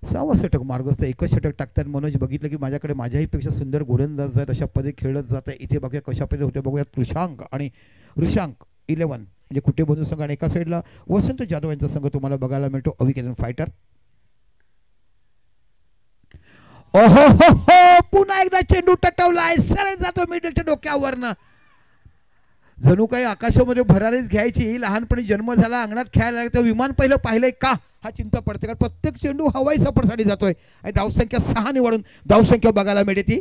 6वा षटक मार्गस्थ. एकच षटक टाकतात. मनोज बघितलं की माझ्याकडे माझ्याही पेक्षा सुंदर गोलंदाज आहेत, अशा पद्धती खेळत जात आहे. इथे बघूया कशा पद्धती होते. बघूया कृषांक आणि ऋषांक 11 म्हणजे कुठे बंधू संघ आणि एका साईडला वसंत जाधव यांचा संघ तुम्हाला बघायला मिळतो. अविकेलन फायटर. ओहो हो हो, पुन्हा एकदा चेंडू टटवलाय, सरळ जातो मिडलच्या डोक्यावरनं. जणू काही आकाशामध्ये भरारीच घ्यायची. लहानपणी जन्म झाला, अंगणात खेळायला लागला, विमान पहिलं पाहिलंय का हा चिंता पडते. कारण प्रत्येक चेंडू हवाई सफरसाठी जातोय आणि धावसंख्या 6 निवडून धावसंख्या बघायला मिळते ती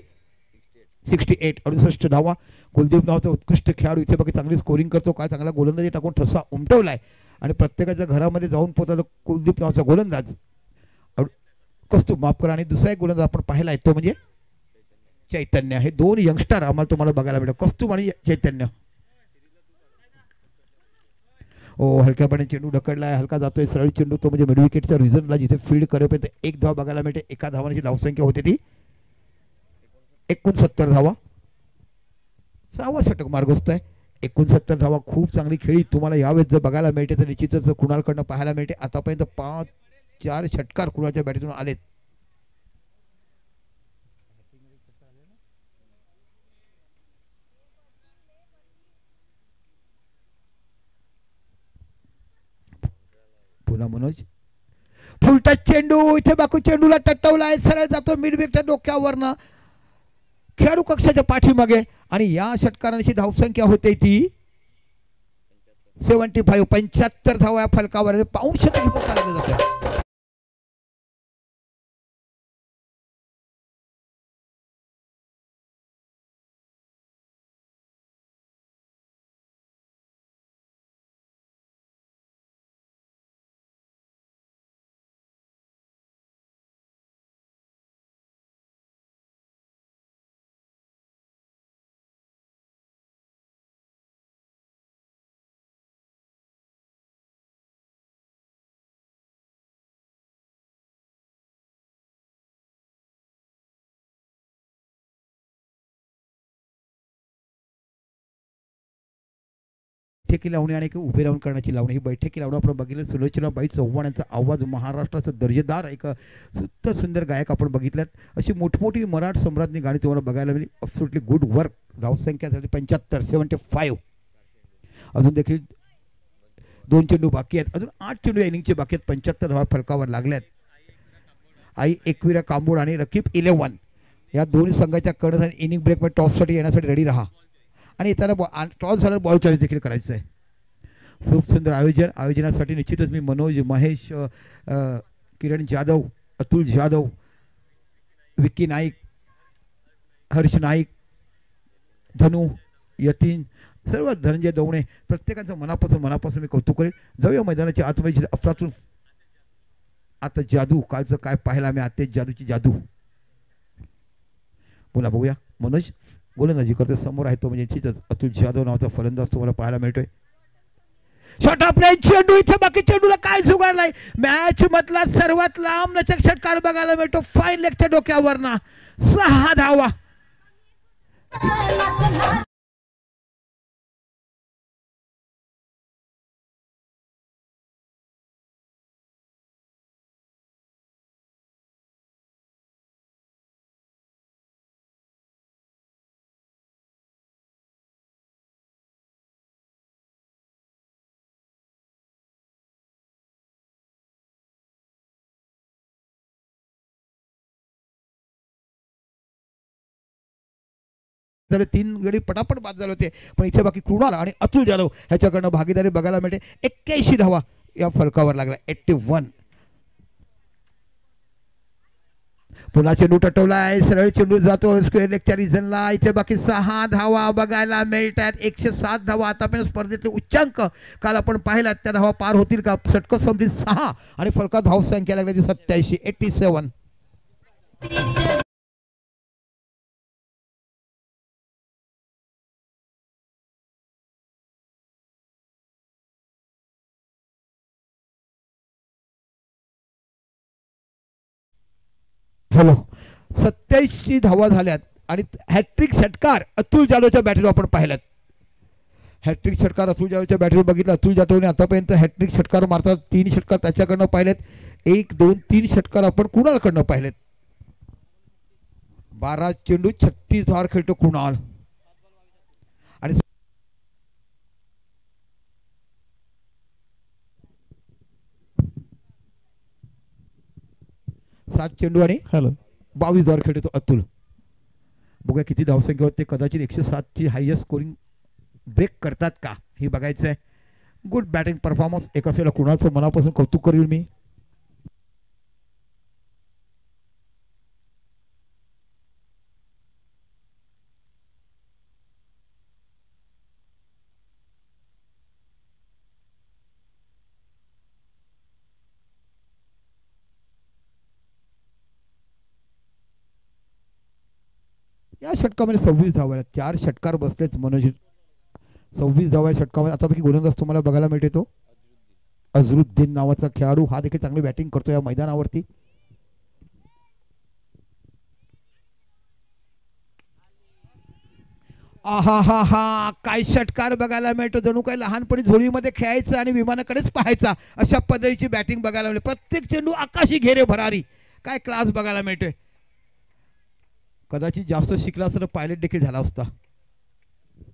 68. 68 धावा. कुलदीप नावाचा उत्कृष्ट खेळाडू इथे बाकी चांगली स्कोरिंग करतो. काय चांगला गोलंदाजी टाकून ठसा उमटवलाय आणि प्रत्येकाच्या घरामध्ये जाऊन पोहोचला कुलदीप नावाचा गोलंदाज. कस्तूर माफ करा. आणि दुसरा एक गोलंदाज आपण पाहिला आहे तो म्हणजे चैतन्य. हे दोन यंगस्टर आम्हाला तुम्हाला बघायला मिळतो, कस्तूर आणि चैतन्य. ओ हलक्यापणे चेंडू ढकललाय, हलका जातोय सरळ चेंडू तो म्हणजे मिड विकेटच्या रिझनला जिथे फील्ड करेपर्यंत 1 धाव बघायला मिळते. एका धावांची धावसंख्या होते ती 69 धावा. 6वा षटक मार्गस्थ आहे. 69 धावा. खूप चांगली खेळी तुम्हाला यावेळेस जर बघायला मिळते तर निश्चितच कुणालकडनं पाहायला मिळते. आतापर्यंत 4 षटकार कुणाच्या बॅटीतून आलेत. पुन्हा मनोज फुलटा चेंडू इथे बाकू चेंडूला टटवलाय, सरळ जातो मिडविकेटच्या डोक्यावरनं खेळाडू कक्षाच्या पाठीमागे आणि या षटकारांची धावसंख्या होते ती 75. 75 धावा या फलकावर पाऊण षटक जाते. बैठकी लावणी आणि उभे राहून करण्याची लावणी. ही बैठकी लावणं आपण बघितलं. सुलोचनाबाई चव्हाण यांचा आवाज, महाराष्ट्राचा दर्जेदार एक सुंदर गायक आपण बघितल्यात. अशी मोठमोठी मराठ सम्राटनी गाणी तुम्हाला बघायला मिळाली. Absolutely good work. धावसंख्या झाली 75. 75. अजून देखील 2 चेंडू बाकी आहेत. अजून 8 चेंडू इनिंगचे बाकी आहेत. 75 धावा फलकावर लागल्यात. आई एकविरा कांबोड आणि रकीब 11 या दोन्ही संघाच्या कडे इनिंग ब्रेकमध्ये टॉससाठी येण्यासाठी रेडी राहा आणि येताना टॉस झाल्यावर बॉल चॉईस देखील करायचं आहे. खूप सुंदर आयोजन. आयोजनासाठी निश्चितच मी मनोज, महेश, किरण जाधव, अतुल जाधव, विक्की नाईक, हर्ष नाईक, धनु, यतीन, सर्व धनंजय दवणे प्रत्येकाचं मनापासून मी कौतुक करेल. जाऊया मैदानाच्या आतमध्ये. अफरातून आता जादू कालचं काय पाहायला आम्ही आत्तेच जादूची जादू. पुन्हा बघूया. मनोज गोलंदाजी करते. समोर आहे तो म्हणजे निश्चितच अतुल जाधव नावाचा फलंदाज तुम्हाला पाहायला मिळतोय. शॉट आपल्या चेंडू इथे बाकी चेंडूला काय झुगारलाय. मॅच मधला सर्वात लांब लचक षटकार बघायला मिळतो. फाईन लेगच्या डोक्यावरना 6 धावा. झाले 3 गडी पटापट बाद झाले होते. पण इथे बाकी कृणाल आणि अतुल जाधव ह्याच्याकडनं भागीदारी बघायला मिळते. 81 धावा या फलकावर लागला. 81. पुन्हा चेंडू टटवलाय, सरळ चेंडू जातो स्क्वेअर लेगच्या रिजनला. इथे बाकी 6 धावा बघायला मिळतात. 107 धावा आतापर्यंत स्पर्धेतले उच्चांक काल आपण पाहिलात. त्या धावा पार होतील का? षटकं संपली 6 आणि फलकात धावसंख्या लागली 87 87. हॅलो, 87 धावा झाल्यात आणि हॅट्रिक षटकार अतुल जाधवच्या बॅटरीवर आपण पाहिलात. हॅट्रिक षटकार अतुल जाधवच्या बॅटरीवर बघितलं. अतुल जाधवने आतापर्यंत हॅट्रिक षटकार मारतात. 3 षटकार त्याच्याकडनं पाहिलेत. 1 2 3 षटकार आपण कुणालकडनं पाहिलेत. 12 चेंडू 36 धावा खेळतो कुणाल. आणि 7 चेंडू आणि हॅलो 22 धावा खेळतो अतुल. बघूया किती धावसंख्या होते. कदाचित 107 ची हायएस्ट स्कोरिंग ब्रेक करतात का हे बघायचं आहे. Good batting performance. एका साईडला कुणाचं मनापासून कौतुक करेल मी. या षटकामध्ये 26 धावा आहेत. 4 षटकार बसलेच मनोज. 26 धावा या षटकामध्ये. आतापैकी गोलंदाज तुम्हाला बघायला मिळते तो अझरुद्दीन नावाचा खेळाडू. हा देखील चांगली बॅटिंग करतो या मैदानावरती. आहा हा हा, काय षटकार बघायला मिळतो. जणू काही लहानपणी झोळीमध्ये खेळायचं आणि विमानाकडेच पाहायचा अशा पद्धतीची बॅटिंग बघायला मिळते. प्रत्येक चेंडू आकाशी घेरे भरारी. काय क्लास बघायला मिळतोय. कदाचित जास्त शिकला असं पायलट देखील झाला असता.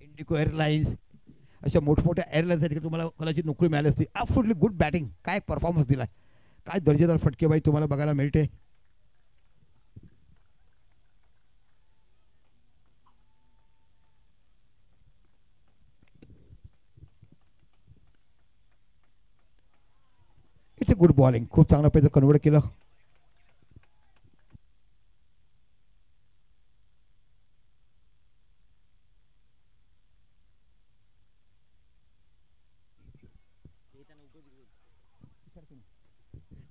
इंडिगो एअरलाइन्स अशा मोठमोठ्या एअरलाईन्ससाठी तुम्हाला कदाचित नोकरी मिळाली असती. Absolutely good batting. काय परफॉर्मन्स दिलाय. काय दर्जेदार फटकेबाजी तुम्हाला बघायला मिळते. इथे गुड बॉलिंग. खूप चांगल्या पैसे कन्वर्ट केलं.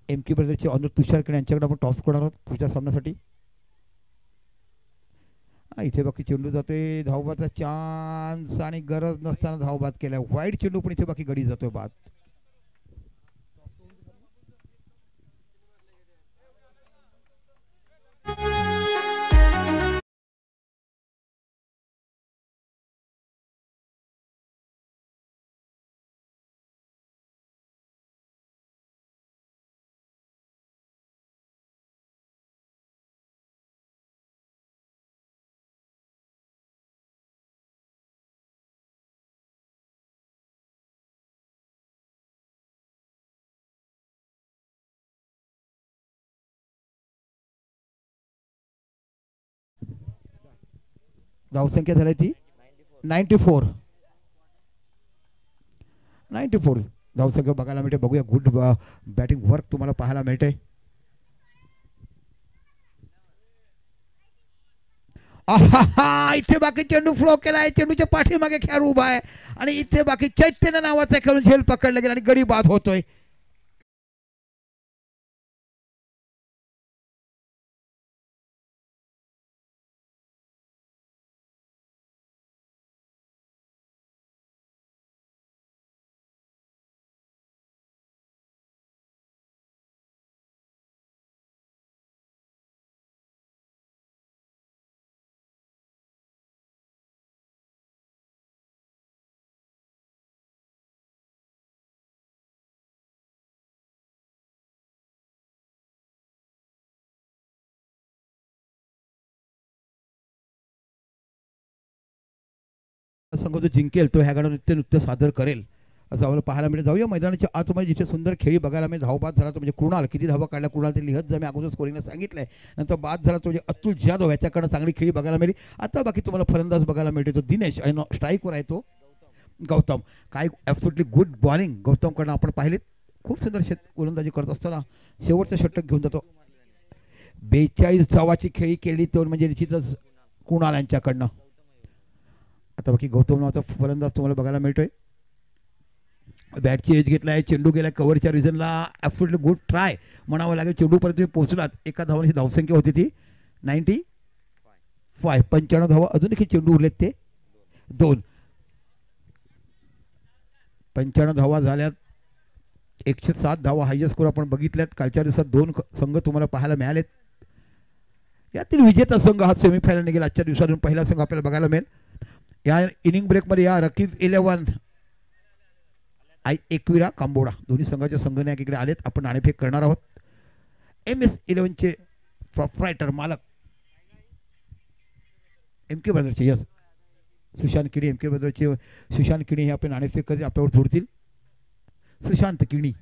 एमके ब्रदरचे ऑनर तुषार किरण यांच्याकडे आपण टॉस करणार आहोत पुढच्या सामन्यासाठी. इथे बाकी चेंडू जातोय. धावबाचा चान्स आणि गरज नसताना धावबाद केलाय. वाईट चेंडू पण इथे बाकी गडी जातोय बाद. धावसंख्या झाली ती 94 धावसंख्या बघायला मिळते. बघूया गुड बॅटिंग वर्क तुम्हाला पाहायला मिळते. इथे बाकी चेंडू फ्लो केलाय. चेंडूच्या पाठीमागे खेळाडू उभा आहे आणि इथे बाकी चैतन्य नावाचा खेळून झेल पकडला गेला आणि गडी बाद होतोय. संघ जो जिंकेल तो ह्या गाडा नृत्य सादर करेल असं आम्हाला पाहायला मिळेल. जाऊया मैदानाच्या आतमध्ये जिथे सुंदर खेळी बघायला मिळेल. धावबाद झाला तो म्हणजे कुणाल. किती धावा काढल्या कुणाल ते लिहत जा. मी अगोदर स्कोरिंगला सांगितलंय. नंतर बाद झाला तो म्हणजे अतुल जाधव. याच्याकडे चांगली खेळी बघायला मिळेल. आता बाकी तुम्हाला फलंदाज बघायला मिळते तो दिनेश आणि स्ट्राईकवर आहे तो गौतम. काय ॲब्सोल्युटली गुड बॉलिंग गौतमकडनं आपण पाहिलेत. खूप सुंदर गोलंदाजी करत असताना शेवटचा षटक घेऊन जातो. 42 धावाची खेळी केली तो म्हणजे निश्चितच कुणाल यांच्याकडनं. आता बाकी गौतम नावाचा फलंदाज तुम्हाला बघायला मिळतोय. बॅटची एज घेतलाय, चेंडू गेला कव्हरच्या रिझनला. ॲब्सोल्युटली गुड ट्राय म्हणावं लागेल. चेंडूपर्यंत तुम्ही पोहोचलात. एका धावांची धावसंख्या होती ती 95. 95 धावा. अजून देखील चेंडू उरलेत ते 2. 95 धावा झाल्यात. 107 धावा हायस्ट स्कोर आपण बघितल्यात. कालच्या दिवसात 2 संघ तुम्हाला पाहायला मिळालेत. यातील विजेता संघ हा सेमीफायनल निघेल. आजच्या दिवसातून पहिला संघ आपल्याला बघायला मिळेल. या इनिंग ब्रेकमध्ये या रकीब 11 एकविरा कांबोडा दोन्ही संघाचे संघनायक इकडे आलेत. आपण नाणेफेक करणार आहोत. MS11चे प्रोप्रायटर मालक MK ब्रदर्सचे यस सुशांत किणी. MK ब्रदर्सचे सुशांत किणी हे आपले नाणेफेक करतील, आपल्यावर जोडतील. सुशांत किणी.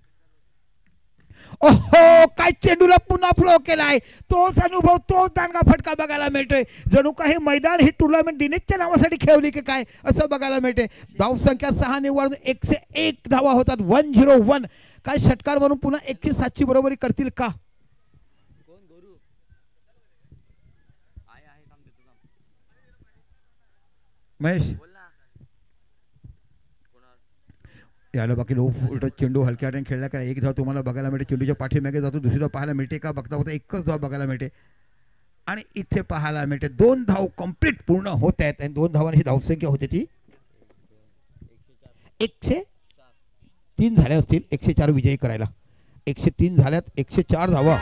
ओहो काय चेंडूला पुन्हा फ्लो केलाय. तोच अनुभव, तोच दांडगा फटका बघायला मिळतोय. जणू काही मैदान ही टुर्नामेंट दिनेशच्या नावासाठी खेळली की काय असं बघायला मिळते. धावसंख्या 6 निवडून 101 धावा होतात. 101. काय षटकार म्हणून पुन्हा 107ची बरोबरी करतील का? महेश याला बाकी लो उलट चेंडू हलक्या हाताने खेळला का एक धाव तुम्हाला बघायला मिळते. चेंडूच्या पाठीमागे जातो, दुसरी धाव पाहायला मिळते का बघता बघता एकच धाव बघायला मिळते. आणि इथे पाहायला मिळते 2 धाव कंप्लीट पूर्ण होत आहेत. आणि 2 धावांची धावसंख्या होते ती 103 झाल्या असतील 104 विजयी करायला. 103 झाल्यात. 104 धावा.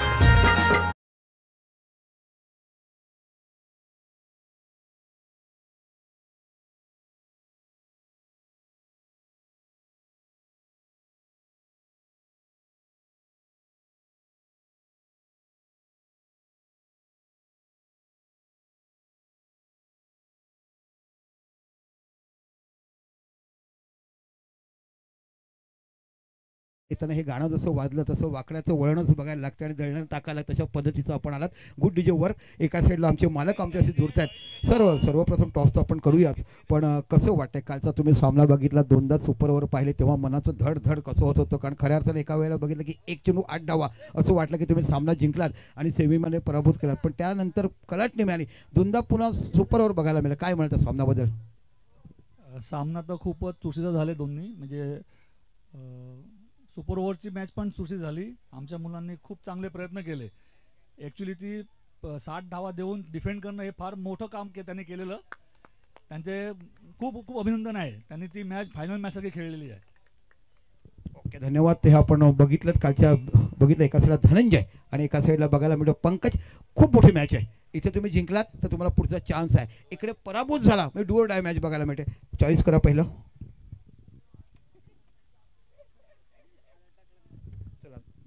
येताना हे गाणं जसं वाजलं तसं वाकड्याचं वळणच बघायला लागतं आणि दळणं टाकायला तशा पद्धतीचं आपण आलात. Good DJ work. एका साईडला आमचे मालक आमच्याशी जुळत आहेत. सर्वप्रथम टॉस तर आपण करूयाच, पण कसं वाटतंय कालचा तुम्ही सामना बघितला, 2दा सुपर ओव्हर पाहिले तेव्हा मनाचं धड कसं होत होतं. कारण खऱ्या अर्थाने एका वेळेला बघितलं की 1 चेंडू 8 डावा असं वाटलं की तुम्ही सामना जिंकलात आणि सेमीमध्ये पराभूत केलात. पण त्यानंतर कलाटणी मिळाली. 2दा पुन्हा सुपर ओव्हर बघायला मिळालं. काय म्हणतात सामनाबद्दल? सामना तर खूपच चुरशीचा झाले दोन्ही. म्हणजे सुपर ओव्हरची मॅच पण चुरशी झाली. आमच्या मुलांनी खूप चांगले प्रयत्न केले. ॲक्च्युली ती 60 धावा देऊन डिफेंड करणं हे फार मोठं काम त्यांनी केलेलं. त्यांचे खूप अभिनंदन आहे. त्यांनी ती मॅच फायनल मॅचसारखी खेळलेली आहे. ओके धन्यवाद. ते आपण बघितलं कालच्या बघितलं. एका साईडला धनंजय आणि एका साईडला बघायला मिळतो पंकज. खूप मोठी मॅच आहे. इथे तुम्ही जिंकलात तर तुम्हाला पुढचा चान्स आहे. इकडे पराभूत झाला म्हणजे डू ऑर डाय मॅच बघायला मिळते. चॉईस करा पहिलं.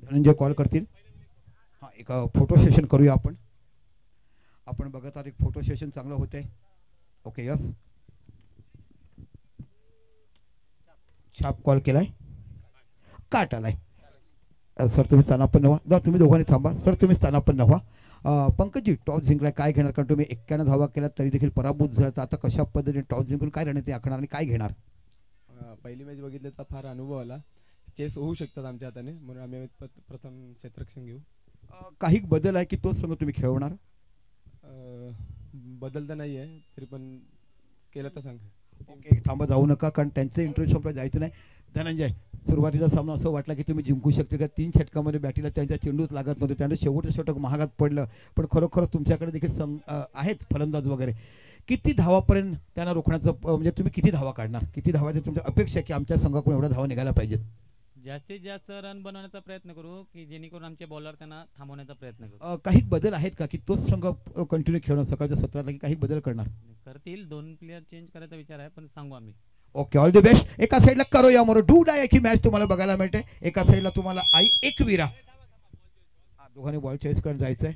धनंजय कॉल करतील. हां एक फोटो सेशन करूया आपण. आपण बघत आहात एक फोटो सेशन चांगलं होतंय. ओके यस छाप कॉल केलाय. काट आलाय. सर तुम्ही स्थानापन्न व्हा. तुम्ही दोघांनी थांबा. सर तुम्ही स्थानापन्न व्हा. पंकजी टॉस जिंकलाय काय घेणार? कारण तुम्ही 91 धावा केल्या तरी देखील पराभूत झाला. तर आता कशा पद्धतीने टॉस जिंकून काय रणनीती आखणार आणि काय घेणार? पहिली मॅच बघितली तर फार अनुभव आला. चेस होऊ शकतात आमच्या हाताने म्हणून आम्ही प्रथम क्षेत्ररक्षण घेऊ. काही बदल आहे की तोच संघ तुम्ही खेळवणार? बदल तर नाही आहे तरी पण केलं तर सांग. ओके थांबा जाऊ नका कारण त्यांचं इंटरेस्ट संपलं जायचं नाही. धनंजय सुरुवातीचा सामना असं वाटला की तुम्ही जिंकू शकते का? 3 षटकामध्ये बॅटीला त्यांच्या चेंडूच लागत नव्हते. त्यांना शेवटचं षटक महागात पडलं. पण खरोखर तुमच्याकडे देखील आहेत फलंदाज वगैरे. किती धावापर्यंत त्यांना रोखण्याचं म्हणजे तुम्ही किती धावा काढणार? किती धावाची तुमची अपेक्षा आहे की आमच्या संघाकडून एवढ्या धावा निघायला पाहिजेत? जास्तीत जास्त रन बनवण्याचा प्रयत्न करू की जेणेकरून आमचे बॉलर त्यांना थांबवण्याचा प्रयत्न करू. काही बदल आहेत का की तोच संघ कंटिन्यू खेळणं सकाळच्या सत्राला की काही बदल करणार? करतील. 2 प्लेयर चेंज करायचा विचार आहे पण सांगू आम्ही. Okay all the best. एका साईडला करूया मोर डू डाय की मॅच तुम्हाला बघायला मिळते. एका साईडला तुम्हाला आई एकविरा. दोघांनी बॉल चॉईस करत जायचंय.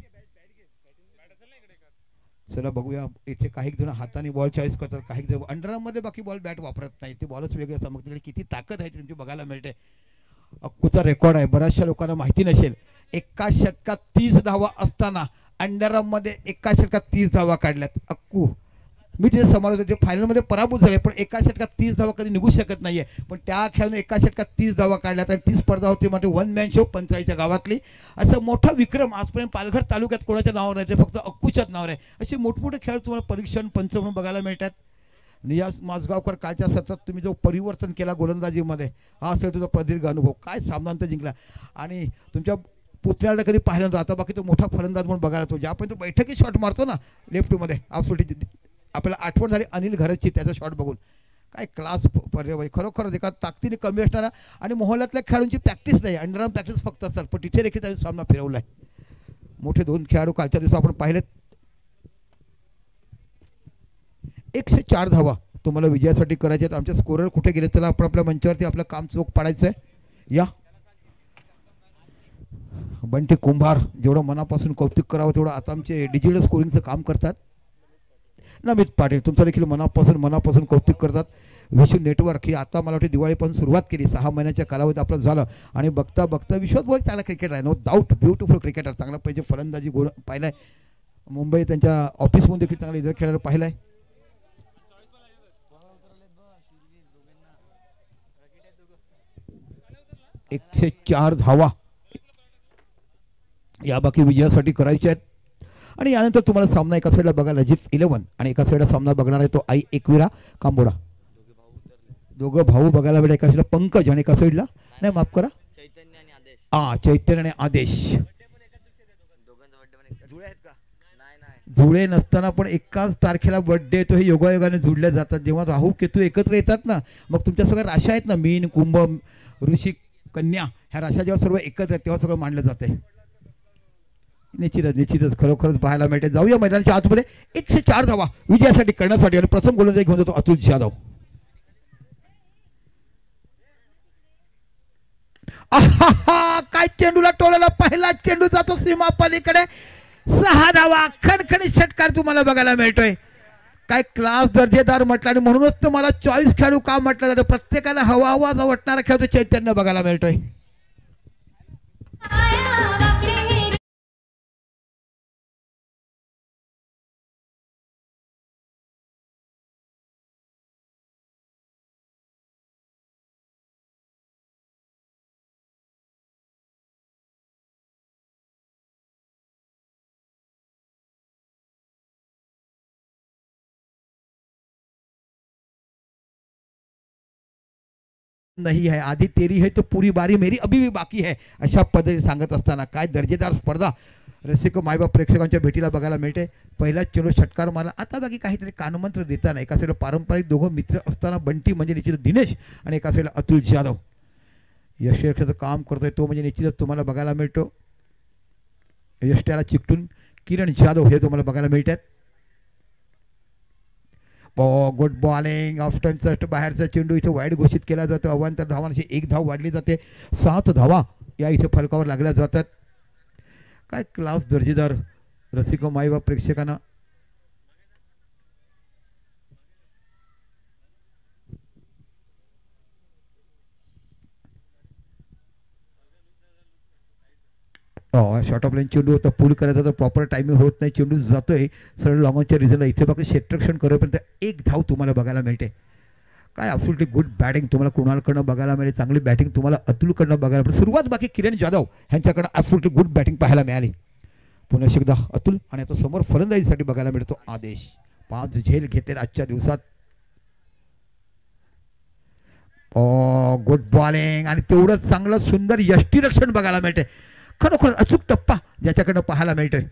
चला बघूया. इथे काही जण हाताने बॉल चॉईस करतात, काही जण अंडरआर्म मध्ये बाकी बॉल बॅट वापरत नाही. ते बॉलच वेगळे असतात. मग किती ताकद आहे तुमची बघायला मिळते. अक्कूचा रेकॉर्ड आहे बऱ्याचशा लोकांना माहिती नसेल. एका षटकात 30 धावा असताना अंडरआर्म मध्ये एका षटकात 30 धावा काढल्यात. अक्कू मी तिथे समोर होतो, फायनलमध्ये पराभूत झाले, पण एका षटकात 30 धावा कधी निघू शकत नाहीये. पण त्या खेळाने एका षटकात 30 धावा काढल्या, तर ती स्पर्धा होती म्हणजे वन मॅन शो पंचाळीच्या गावातली. असं मोठा विक्रम आजपर्यंत पालघर तालुक्यात कोणाच्या नावावर नाही, ते फक्त अक्कूच्याच नावावर आहे. असे मोठमोठे खेळ तुम्हाला परीक्षण पंच म्हणून बघायला मिळतात. नियाज माजगावकर, कालच्या सत्रात तुम्ही जो परिवर्तन केला गोलंदाजीमध्ये, हा असेल तुझा प्रदीर्घ अनुभव. काय सामना जिंकला आणि तुमच्या पुतण्याला कधी पाहिलं नव्हतं. आता बाकी तो मोठा फलंदाज म्हणून बघायला तो ज्यापर्यंत तो बैठकी शॉट मारतो ना लेफ्टमध्ये ऑफसुटी, आपल्याला आठवण झाली अनिल घरची त्याचा शॉट बघून. काय क्लास पर्याय खरोखर एका ताकदीने कमी असणारा आणि मोहल्ल्यातल्या खेळाडूंची प्रॅक्टिस नाही, अंडरआर्म प्रॅक्टिस फक्त असतात, पण तिथे देखील त्यांनी सामना फिरवला आहे. मोठे 2 खेळाडू कालच्या दिवशी आपण पाहिलेत. 104 धावा तुम्हाला विजयासाठी करायचे आहेत. आमचे स्कोरर कुठे गेले? चला आपण आपल्या मंचावरती आपलं काम चोख पाडायचं आहे. या बंटी कुंभार, जेवढं मनापासून कौतुक करावं तेवढं आता आमचे डिजिटल स्कोरिंगचं काम करतात. नमित पाटील, तुमचं देखील मनापासून कौतुक करतात. विश्व नेटवर्क ही आता मला वाटते दिवाळीपासून सुरुवात केली, 6 महिन्याच्या कालावधीत आपलं झालं आणि बघता बघता विश्वात बहुत चांगला क्रिकेटर आहे, नो डाऊट, ब्युटिफुल क्रिकेटर. चांगला पाहिजे फलंदाजी गोल पाहिलाय. मुंबई त्यांच्या ऑफिसमध्ये देखील चांगला इतर खेळायला पाहिलाय. एकशे 4 धावा या बाकी विजयासाठी करायचे आहेत. आणि यानंतर तुम्हाला सामना एका साईडला बघायला जिफ 11 आणि एका साईडला सामना बघणार आहे तो आई एकविरा कांबोडा. दोघं भाऊ बघायला भेटेल. एका साईडला पंकज आणि एका साईडला नाही माफ करा चैतन्य आणि आदेश. जुळे नसताना पण एकाच तारखेला बर्थडे येतो, हे योगायोगाने जुळले जातात. जेव्हा राहू केतू एकत्र येतात ना, मग तुमच्या सगळ्या राशा आहेत ना, मीन कुंभ ऋषिक कन्या, ह्या राशा जेव्हा सर्व एकत्र आहेत तेव्हा सगळं मांडलं जाते. निश्चितच खरोखरच पाहायला मिळते. जाऊया मैदानाच्या आतमध्ये. 104 धावा विजयासाठी करण्यासाठी आणि प्रथम गोलंदाजी घेऊन जातो अतुल जाधव. काय चेंडूला टोळला, पहिला चेंडू जातो सीमा पलीकडे. 6 धावा, खणखणीत षटकार तुम्हाला बघायला मिळतोय. काय क्लास दर्जेदार म्हटलं आणि म्हणूनच तुम्हाला चॉईस खेळाडू का म्हटलं जातं. प्रत्येकाला हवा हवा वाटणारा खेळ चैतन्य बघायला मिळतोय. नहीं है आधी तेरी है तो पूरी बारी मेरी अभी भी बाकी है, अशा पद्धतीने सांगत असताना काय दर्जेदार स्पर्धा रसिक मायबाप प्रेक्षकांच्या भेटीला बघायला मिळते. पहिला चेंडू षटकार मारला. आता बाकी काहीतरी कानमंत्र देताना एका साईडला पारंपरिक दोघं मित्र असताना बंटी म्हणजे निश्चित दिनेश आणि एका साईडला अतुल जाधव यशचं काम करतोय तो म्हणजे निश्चितच तुम्हाला बघायला मिळतो. यष्ट्याला चिकटून किरण जाधव हे तुम्हाला बघायला मिळतात. गुड बॉलिंग ऑफ टर्न, बाहेरचा चेंडू इथे वाईड घोषित केला जातो. अवांतर धावांची 1 धाव वाढली जाते. 7 धावा या इथे फलकावर लागल्या जातात. काय क्लास दर्जेदार रसिक मायबाप प्रेक्षकांना. शॉर्ट ऑफ लाईन चेंडू होता, पूल करायचा तर प्रॉपर टायमिंग होत नाही, चेंडू जातोय सरळ लॉंगॉनच्या रिझल्टला. इथे बघा क्षेत्ररक्षण करेपर्यंत 1 धाव तुम्हाला बघायला मिळते. काय ॲब्सोल्युटली गुड बॅटिंग तुम्हाला कुणालकडनं बघायला मिळेल. चांगली बॅटिंग तुम्हाला अतुलकडनं बघायला मिळेल. सुरुवात बाकी Kiran Jadhav यांच्याकडनं absolutely good batting पाहायला मिळाली. पुन्हा एकदा अतुल आणि आता समोर फलंदाजीसाठी बघायला मिळतो आदेश. 5 झेल घेतले आजच्या दिवसात. गुड बॉलिंग आणि तेवढंच चांगलं सुंदर यष्टीरक्षण बघायला मिळते. खरोखर अचूक टप्पा ज्याच्याकडनं पाहायला मिळतोय.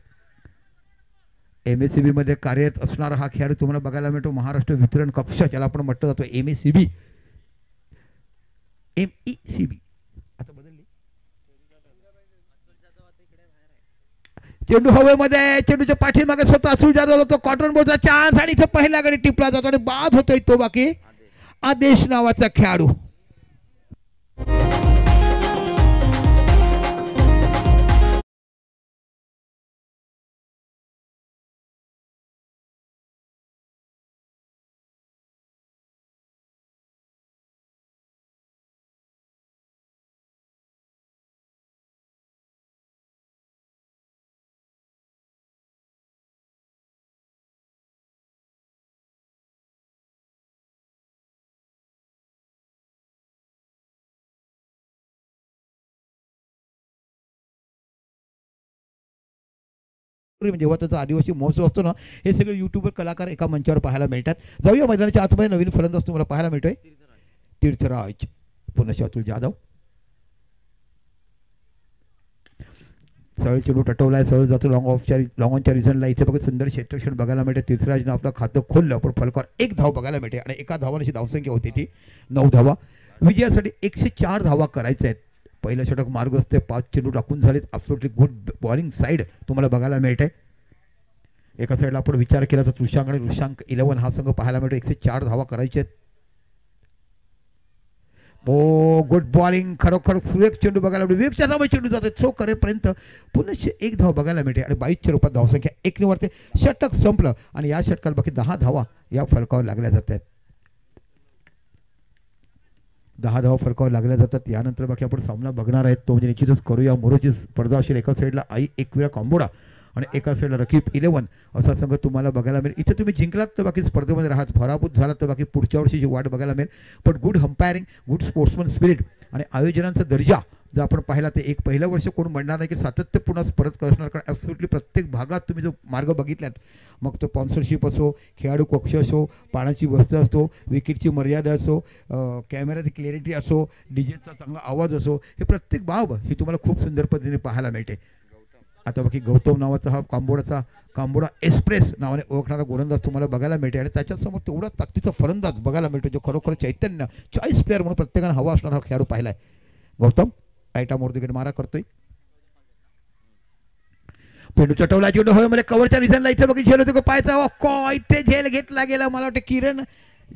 MSCB मध्ये कार्यरत असणारा हा खेळाडू तुम्हाला बघायला मिळतो. महाराष्ट्र वितरण कक्ष ज्याला आपण म्हटलं जातो MSCB. MECB आता बदलली. चेंडू हवेमध्ये, चेंडूच्या पाठीमागे स्वतः अतुल जाधव होतो. कॉटन बॉलचा चान्स आणि इथे पहिल्या गडी टिपला जातो आणि बाद होतोय तो बाकी आदेश नावाचा खेळाडू. जेव्हा त्याचा आदिवासी महोत्सव असतो ना, हे सगळे युट्यूबर कलाकार एका मंचावर पाहायला मिळतात. जाऊया मैदानाच्या आतमध्ये. नवीन फलंदाज तुम्हाला पाहायला मिळतोय तीर्थराज पुन्हा अतुल जाधव. सरळ चेंडू टटवलाय, सरळ जातो लॉंग ऑनच्या रिझनला. इथे बघा सुंदर क्षेत्रक्षण बघायला मिळते. तीर्थराजनं आपलं खातं खोललं पण फलकावर 1 धाव बघायला मिळते आणि एका धावाने धावसंख्या होती ती 9 धावा. विजयासाठी 104 धावा करायच्या आहेत. पहिलं षटक मार्गस्थ, 5 चेंडू टाकून झालेत. ॲब्सोल्युटली गुड बॉलिंग साईड तुम्हाला बघायला मिळते. एका साईडला आपण विचार केला तर तुषांक आणि ऋषांक 11 हा संघ पाहायला मिळतो. 104 धावा करायचे आहेत. गुड बॉलिंग, खरोखर सुरेख चेंडू बघायला मिळतो. वेगच्या धावा चेंडू जातो थ्रो करेपर्यंत पुन्हा 1 धाव बघायला मिळते आणि 22च्या रूपात धावसंख्या 1 निवडते. षटक संपलं आणि या षटकाला बाकी 10 धावा या फलकावर लागल्या जातात. 10 धावा फलकावर लागल्या जातात. यानंतर बाकी आपण सामना बघणार आहेत तो म्हणजे निश्चितच करूया मोरोची स्पर्धा असेल. एका साईडला आई एकविरा कांबोडा आणि एका साईडला रकीब 11 असा संघ तुम्हाला बघायला मिळेल. इथे तुम्ही जिंकलात तर बाकी स्पर्धेमध्ये राहत, पराभूत झालात तर बाकी पुढच्या वर्षीची वाट बघायला मिळेल. पण गुड हंपायरिंग, गुड स्पोर्ट्समन स्पिरिट आणि आयोजनांचा दर्जा जर आपण पाहिला तर एक पहिलं वर्ष कोण म्हणणार नाही की सातत्यपूर्ण स्पर्धा करणार. कारण ॲब्सोल्युटली प्रत्येक भागात तुम्ही जो मार्ग बघितलात, मग तो स्पॉन्सरशिप असो, खेळाडू कक्ष असो, पाण्याची वस्ती असो, विकेटची मर्यादा असो, कॅमेराची क्लॅरिटी असो, डीजेचा चांगला आवाज असो, हे प्रत्येक बाब ही तुम्हाला खूप सुंदर पद्धतीने पाहायला मिळते. आता बाकी गौतम नावाचा हा कांबोडा एक्सप्रेस नावाने ओळखणारा गोलंदाज तुम्हाला बघायला मिळते आणि त्याच्यासमोर तेवढाच ताकदीचा फलंदाज बघायला मिळतो जो खरोखर चैतन्य चॉईस प्लेअर म्हणून प्रत्येकाने हवा असणारा हा खेळाडू पाहिलाय. गौतम राईटा मोरदिकडे मारा करतोय. पेंडू चटवला चेंडू होय मला कव्हरच्या रिझनला इथे बघी झेल होतो पायचा इथे झेल घेतला गेला. मला वाटतं किरण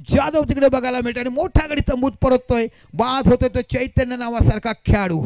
जाधव तिकडे बघायला मिळते आणि मोठा गडी तंबूत परततोय. बाद होतोय तो चैतन्य नावासारखा खेळाडू.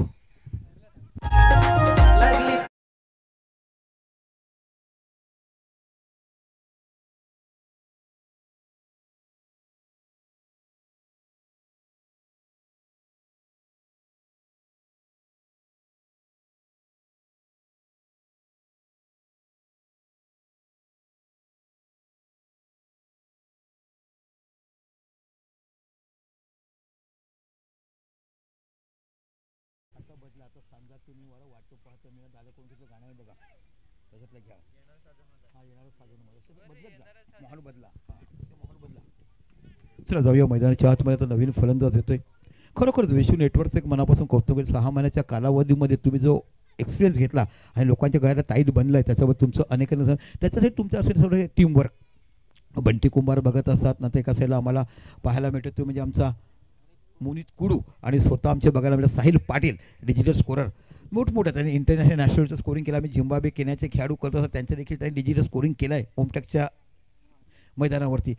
चला जाऊया मैदानाच्या आतमध्ये. आता नवीन फलंदाज येतोय. खरोखरच विशू नेटवर्कचं एक मनापासून कौतुक आहे. 6 महिन्याच्या कालावधीमध्ये तुम्ही जो एक्सपिरियन्स घेतला आणि लोकांच्या गळ्याला ताईट बनला आहे त्याच्याबद्दल तुमचं अनेक त्याच्यासाठी तुमचं असेल सगळं टीमवर्क. बंटी कुंभार बघत असतात ना, ते एका साईडला आम्हाला पाहायला मिळतो तो म्हणजे आमचा मुनीत कुडू आणि स्वतः आमचे बघायला मिळतात साहिल पाटील डिजिटल स्कोरर. मोठमोठ्या त्यांनी इंटरनॅशनल नॅशनलचं स्कोरिंग केलं. आम्ही झिम्बाब्वे केन्याचे खेळाडू करत असतात त्यांचं देखील त्यांनी डिजिटल स्कोरिंग केलं आहे ओमटेकच्या मैदानावरती.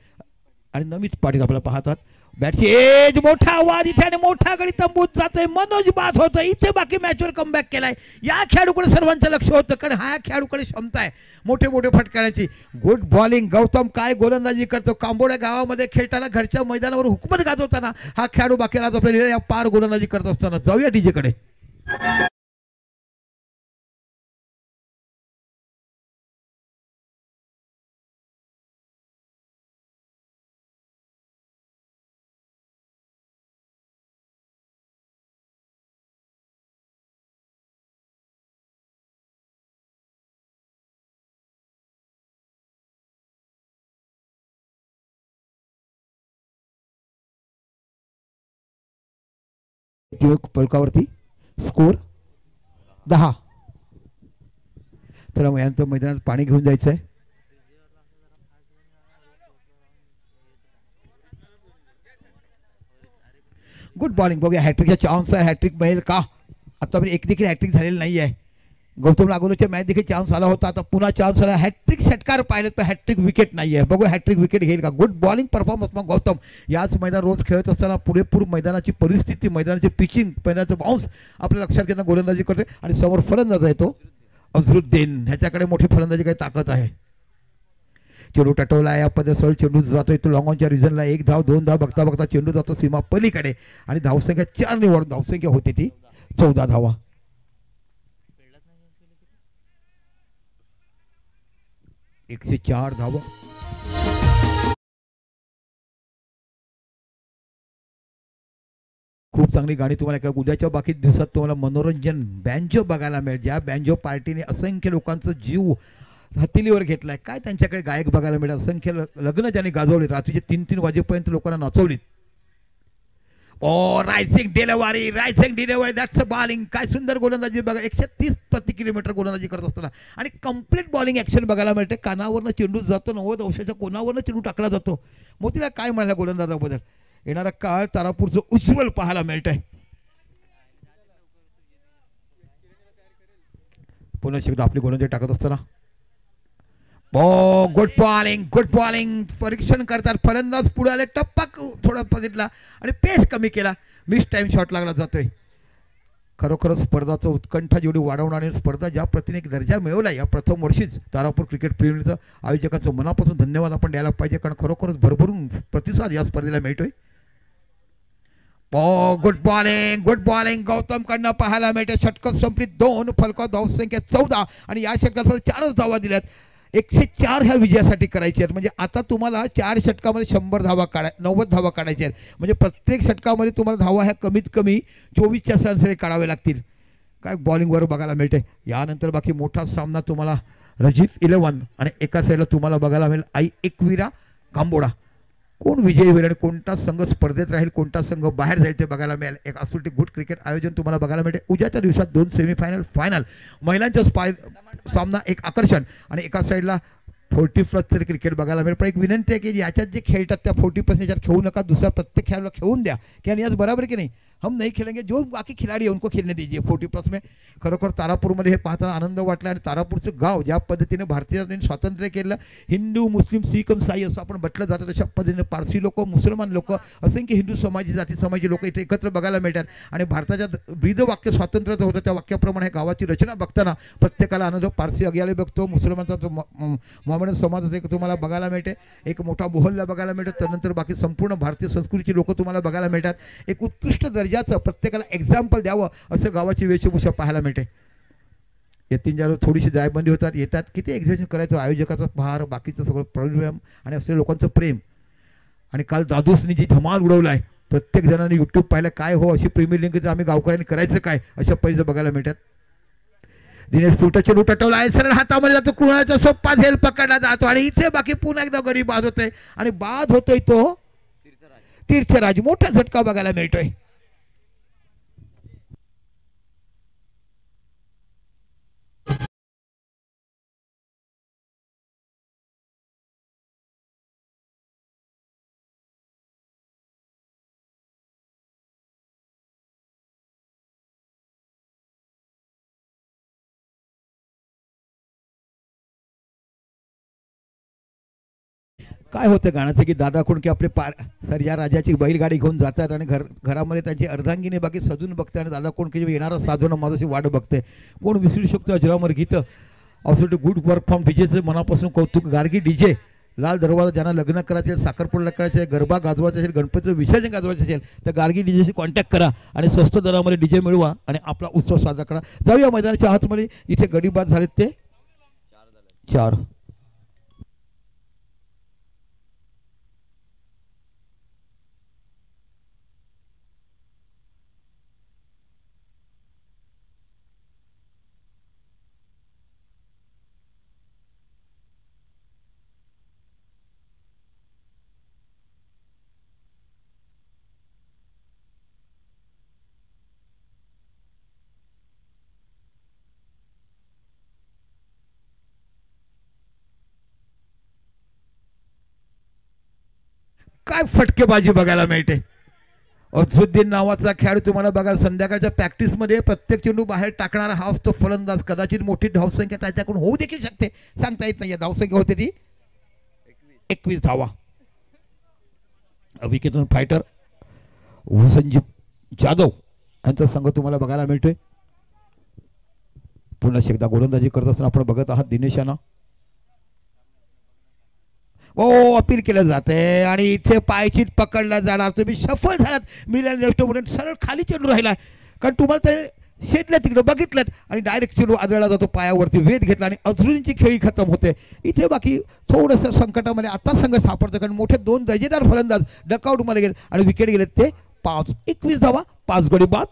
आणि नमित पाटील आपल्याला पाहतात. बॅटची एज, मोठा आवाज इथे आणि मोठा गडी तंबूत जातोय. मनोज बाद होतोय. इथे बाकी मॅचवर कमबॅक केलाय. या खेळाडूकडे सर्वांचं लक्ष होतं कारण हा खेळाडूकडे क्षमता आहे मोठे मोठे फटकारण्याची. Good bowling. गौतम काय गोलंदाजी करतो. कांबोड्या गावामध्ये खेळताना घरच्या मैदानावर हुकूमत गाजवताना हा खेळाडू बाकी राहतो आपल्याला या पार गोलंदाजी करत असताना. जाऊया डीजेकडे. पलकावरती स्कोर 10. तर यानंतर मैदानात पाणी घेऊन जायचं आहे. Good bowling. बघूया हॅट्रिकचा चान्स आहे. हॅट्रिक मिळेल का. आता एक देखील हॅट्रिक झालेलं नाही आहे. गौतम अगोदरच्या मॅच देखील चान्स आला होता. आता पुन्हा चान्स आला. हॅट्रिक षटकार पाहिलेत पण हॅट्रिक विकेट नाही आहे. बघू हॅट्रिक विकेट घेईल का. गुड बॉलिंग परफॉर्मन्स मग गौतम. याच मैदान रोज खेळत असताना पुरेपूर मैदानाची परिस्थिती, मैदानाची पिचिंग, मैदानाचं बाउन्स आपल्या लक्षात घेणं गोलंदाजी करते. आणि समोर फलंदाज आहे तो अझरुद्दीन. ह्याच्याकडे मोठी फलंदाजी काही ताकद आहे. चेंडू टटवला आहे. या पद्धतीने सरळ चेंडू जातो इथं लॉंग ऑनच्या रिझनला. 1 धाव 2 धाव बघता बघता चेंडू जातो सीमा पलीकडे आणि धावसंख्या 4 निवड धावसंख्या होती ती 14 धावा. एकशे 4 धावा. खूप चांगली गाणी तुम्हाला उद्याच्या बाकी दिवसात तुम्हाला मनोरंजन बँजो बघायला मिळेल. ज्या बँजो पार्टीने असंख्य लोकांचं जीव हत्तीलीवर घेतलाय. काय त्यांच्याकडे गायक बघायला मिळाले, असंख्य लग्न ज्यांनी गाजवले, रात्रीचे 3-3 वाजेपर्यंत लोकांना नाचवलीत. Rising delivery that's a bowling. काय सुंदर गोलंदाजी बघा, 130 प्रति किलोमीटर गोलंदाजी करत असताना आणि कम्प्लीट बॉलिंग ॲक्शन बघायला मिळते. कानावरनं चेंडू जातो, 90 अंशाच्या कोणावरनं चेंडू टाकला जातो. मोतीला काय म्हणाला गोलंदाजाबद्दल? येणारा काळ तारापूरचं उज्ज्वल पाहायला मिळतंय. पुन्हा एकदा आपली गोलंदाजी टाकत असताना गुड बॉलिंग परीक्षण करतात. फलंदाज पुढे आले, टप्पा थोडा बघितला आणि पेस कमी केला, मिस टाइम शॉट लागला जातोय. खरोखरच स्पर्धाचं उत्कंठा जेवढी वाढवणारी स्पर्धा ज्या पद्धतीने एक दर्जा मिळवला या प्रथम वर्षीच तारापूर क्रिकेट प्रेमीचं आयोजकांचं मनापासून धन्यवाद आपण द्यायला पाहिजे, कारण खरोखरच भरभरून प्रतिसाद या स्पर्धेला मिळतोय. गुड बॉलिंग गौतम कडनं पाहायला मिळते. षटकं संपली, 2 फलक, धावसंख्या 14 आणि या षटकात फक्त 4च धावा दिल्यात. 104 ह्या विजयासाठी करायची आहेत. म्हणजे आता तुम्हाला 4 षटकामध्ये 100 धावा 90 धावा काढायच्या आहेत. म्हणजे प्रत्येक षटकामध्ये तुम्हाला धावा ह्या कमीत कमी 24च्या सरासरी काढावे लागतील. काय बॉलिंगवर बघायला मिळते. यानंतर बाकी मोठा सामना तुम्हाला रजीफ 11 आणि एका साईडला तुम्हाला बघायला मिळेल आई एकविरा कांबोडा. कोण विजयी होईल आणि कोणता संघ स्पर्धेत राहील, कोणता संघ बाहेर जाईल ते बघायला मिळेल. एक absolutely गुड क्रिकेट आयोजन तुम्हाला बघायला मिळते. उद्याच्या दिवसात 2 सेमीफायनल, फायनल, महिलांचा सामना एक आकर्षण आणि एका साईडला 40+ तरी क्रिकेट बघायला मिळेल. पण एक विनंती आहे की याच्यात जे खेळतात त्या 40+ याच्यात खेळू नका. दुसऱ्या प्रत्येक खेळाला खेळून द्या की आणि याच बराबर की नाही, हम नहीं खेलेंगे, जो बाकी खिलाडी है उनको खेलने दीजिए 40+ में. खरोखर तारापूरमध्ये हे पाहताना आनंद वाटला आणि तारापूरचं गाव ज्या पद्धतीने भारतीयांनी स्वातंत्र्य केलं, हिंदू मुस्लिम सिख साई असं आपण म्हटलं जातं, तशा पद्धतीने पारसी लोक, मुसलमान लोक, असंख्य हिंदू समाजी, जाती समाजी लोक इथे एकत्र बघायला मिळतात. आणि भारताच्या ब्रीद वाक्य स्वातंत्र्याचं होतं त्या वाक्याप्रमाणे गावाची रचना बघताना प्रत्येकाला आनंद. पारसी अग्याला बघतो, मुसलमानचा मोहम्मदन समाजाचा एक तुम्हाला बघायला मिळते, एक मोठा मोहल्ला बघायला मिळतो. त्यानंतर बाकी संपूर्ण भारतीय संस्कृतीची लोक तुम्हाला बघायला मिळतात. एक उत्कृष्ट दर्जाचं प्रत्येकाला एक्झाम्पल द्यावं असं गावाची वेशभूषा पाहायला मिळते. येतील ज्यावेळेस थोडीशी जायबंदी होतात, येतात किती एक्झिबिशन करायचं, आयोजकाचा भार, बाकीचं सगळं प्रॉब्लेम आणि असलेल्या लोकांचं प्रेम. आणि काल दादूसनी जी धमाल उडवलाय, प्रत्येक जणांनी यूट्यूब पाहिलं. काय हो अशी प्रीमियर लीग आम्ही गावकऱ्यांनी करायचं काय, अशा पैसे बघायला मिळतात. दिनेश फुटाचे लूट अटवला आहे, सरळ हातामध्ये जातो, कुणाचा सोप्पा झेल पकडला जातो आणि इथे बाकी पुन्हा एकदा गडी बाद होतोय आणि बाद होतोय तो तीर्थराज. मोठा झटका बघायला मिळतोय. काय होतं गाण्याचं की दादा कोण की आपले या राजाची बैलगाडी घेऊन जातात आणि घरामध्ये त्यांची अर्धांगिनी बाकी सजून बघते आणि दादा कोण की येणारा साजवणं माझ्याशी वाट बघते. कोण विसरू शकतो अजरामर गीतं. ऑल्सो गुड वर्क फ्रॉम डीजेचं मनापासून कौतुक. गार्गी डीजे, लाल दरवाजा, ज्यांना लग्न करायचे असेल, साखरपुडा करायचे, गरबा गाजवायचं असेल, गणपतीचं विसर्जन गाजवायचं असेल तर गार्गी डीजेशी कॉन्टॅक्ट करा आणि स्वस्त दरामध्ये डीजे मिळवा आणि आपला उत्सव साजरा करा. जाऊया मैदानाच्या आतमध्ये. इथे गडीबाद झालेत ते 4. काय फटकेबाजी बघायला मिळते. अझरुद्दीन नावाचा खेळाडू तुम्हाला बघा संध्याकाळच्या प्रॅक्टिसमध्ये प्रत्येक चेंडू बाहेर टाकणारा हा असतो फलंदाज. कदाचित मोठी धावसंख्या त्याच्याकडून होऊ देखील शकते, सांगता येत नाही. धावसंख्या होते ती 21 धावा. विकेटन फायटर संजीव जाधव यांचा संघ तुम्हाला बघायला मिळतोय. पुन्हा एकदा गोलंदाजी करत असताना आपण बघत आहात दिनेशानं अपील केलं जाते आणि इथे पायचीत पकडला जाणार. तुम्ही सफल झालात. मिलन रेस्टॉरंट सरळ खाली चेंडू राहिला, कारण तुम्हाला ते शेतल्या तिकडे बघितलं आणि डायरेक्ट चेंडू आदळला जातो पायावरती. वेध घेतला आणि अझरुद्दीनची खेळी खतम होते. इथे बाकी थोडंसं संकटामध्ये आता संघ सापडतो, कारण मोठे 2 दर्जेदार फलंदाज डकआउटमध्ये गेले आणि विकेट गेलेत ते 5. 21 धावा, 5 गडी बाद.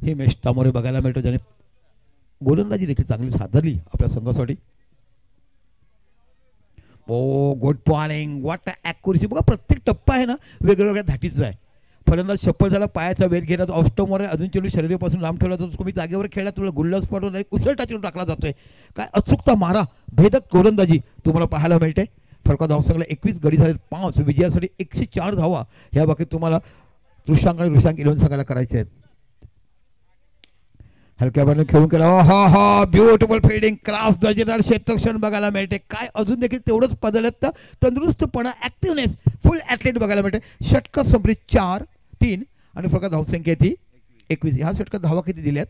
हिमेश तामोरे बघायला मिळतो, ज्याने गोलंदाजी देखील चांगली साधली आपल्या संघासाठी. ओ गुड बॉलिंग, व्हॉट ॲक्युरसी. बघा प्रत्येक टप्पा आहे ना वेगवेगळ्या धाटीचा आहे. फलंदाज चप्पल झाला, पायाचा वेध घेतात, ऑफ स्टंपवर अजून चेंडू शरीरापासून लांब ठेवला जातो. तुम्ही जागेवर खेळला तुला गुल्ला स्पॉटवर उसळटा चेंडू टाकला जातोय. काय अचूकता मारा, भेदक गोलंदाजी तुम्हाला पाहायला मिळते. फरका धावसंख्येला 21 गडी झाले, 5 विजयासाठी 104 धावा ह्या बाबतीत तुम्हाला ऋषांक आणि ऋषांक 11 संघाला करायचे आहेत. हलक्या बॉलने खेळून केला. हा हा ब्युटिफुल फिल्डिंग, क्लास दर्जेदार क्षेत्ररक्षण बघायला मिळते. काय अजून देखील तेवढंच बदलत तंदुरुस्तपणा, ऍक्टिव्हनेस, फुल ॲथलेट बघायला मिळते. षटक संपली 4-3 आणि फक्त धावसंख्या ती 21. ह्या षटकात धावा किती दिल्यात?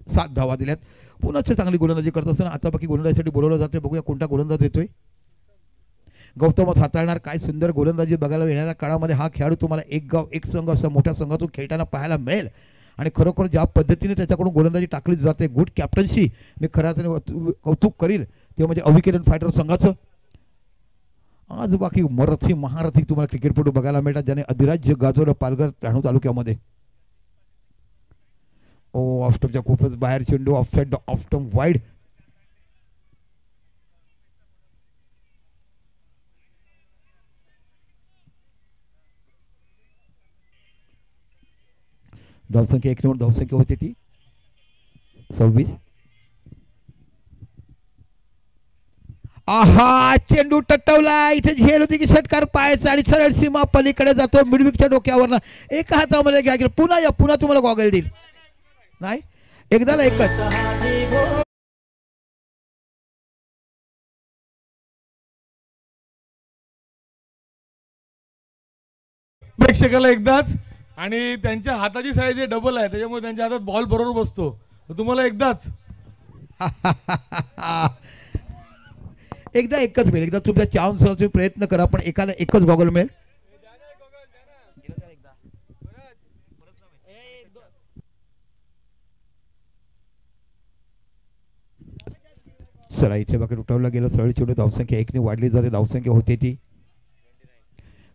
7 धावा दिल्यात. पुन्हा चांगली गोलंदाजी करत असताना आता बाकी गोलंदाजीसाठी बोलवलं जाते. बघूया कोणता गोलंदाज येतोय. गौतमच हाताळणार. काय सुंदर गोलंदाजी बघायला येणाऱ्या काळामध्ये हा खेळाडू तुम्हाला एक गाव एक संघ असा मोठ्या संघातून खेळताना पाहायला मिळेल. आणि खरोखर ज्या पद्धतीने त्याच्याकडून गोलंदाजी टाकली जाते, गुड कॅप्टन्सी मी खऱ्या अर्थाने कौतुक करील ते म्हणजे अविकेलन फायटर संघाचं. आज बाकी मराठी महारथी तुम्हाला क्रिकेटपटू बघायला मिळतात, ज्याने अधिराज्य गाजवलं पालघर डहाणू तालुक्यामध्ये. ओ ऑफ स्टंपच्या खूपच बाहेर चेंडू, ऑफसाइड, ऑफ स्टंप वाईड. धावसंख्या 1 नंबर धावसंख्या होती ती 26. आहा चेंडू टटवला. इथे झेल होती की षटकार पायाचा आणि सरळ सीमा पलीकडे जातो मिडविकच्या डोक्यावर. एका हातामध्ये घ्या गेलं. पुन्हा या, पुन्हा तुम्हाला गॉगल देईल. नाही एकदाला एकच. प्रेक्षकाला एकदाच, आणि त्यांच्या हाताची साईज डबल आहे त्याच्यामुळे त्यांच्या हातात बॉल बरोबर बसतो. तुम्हाला एकदाच एकदा एकच मिळेल. एकदा तुमच्या चान्स तुम्ही प्रयत्न करा, पण एकाला एकच गॉगल मिळेल. चला इथे बाकी उठवला गेला. सरळ चेंडू, धावसंख्या 1 ने वाढली जाते. धावसंख्या होते ती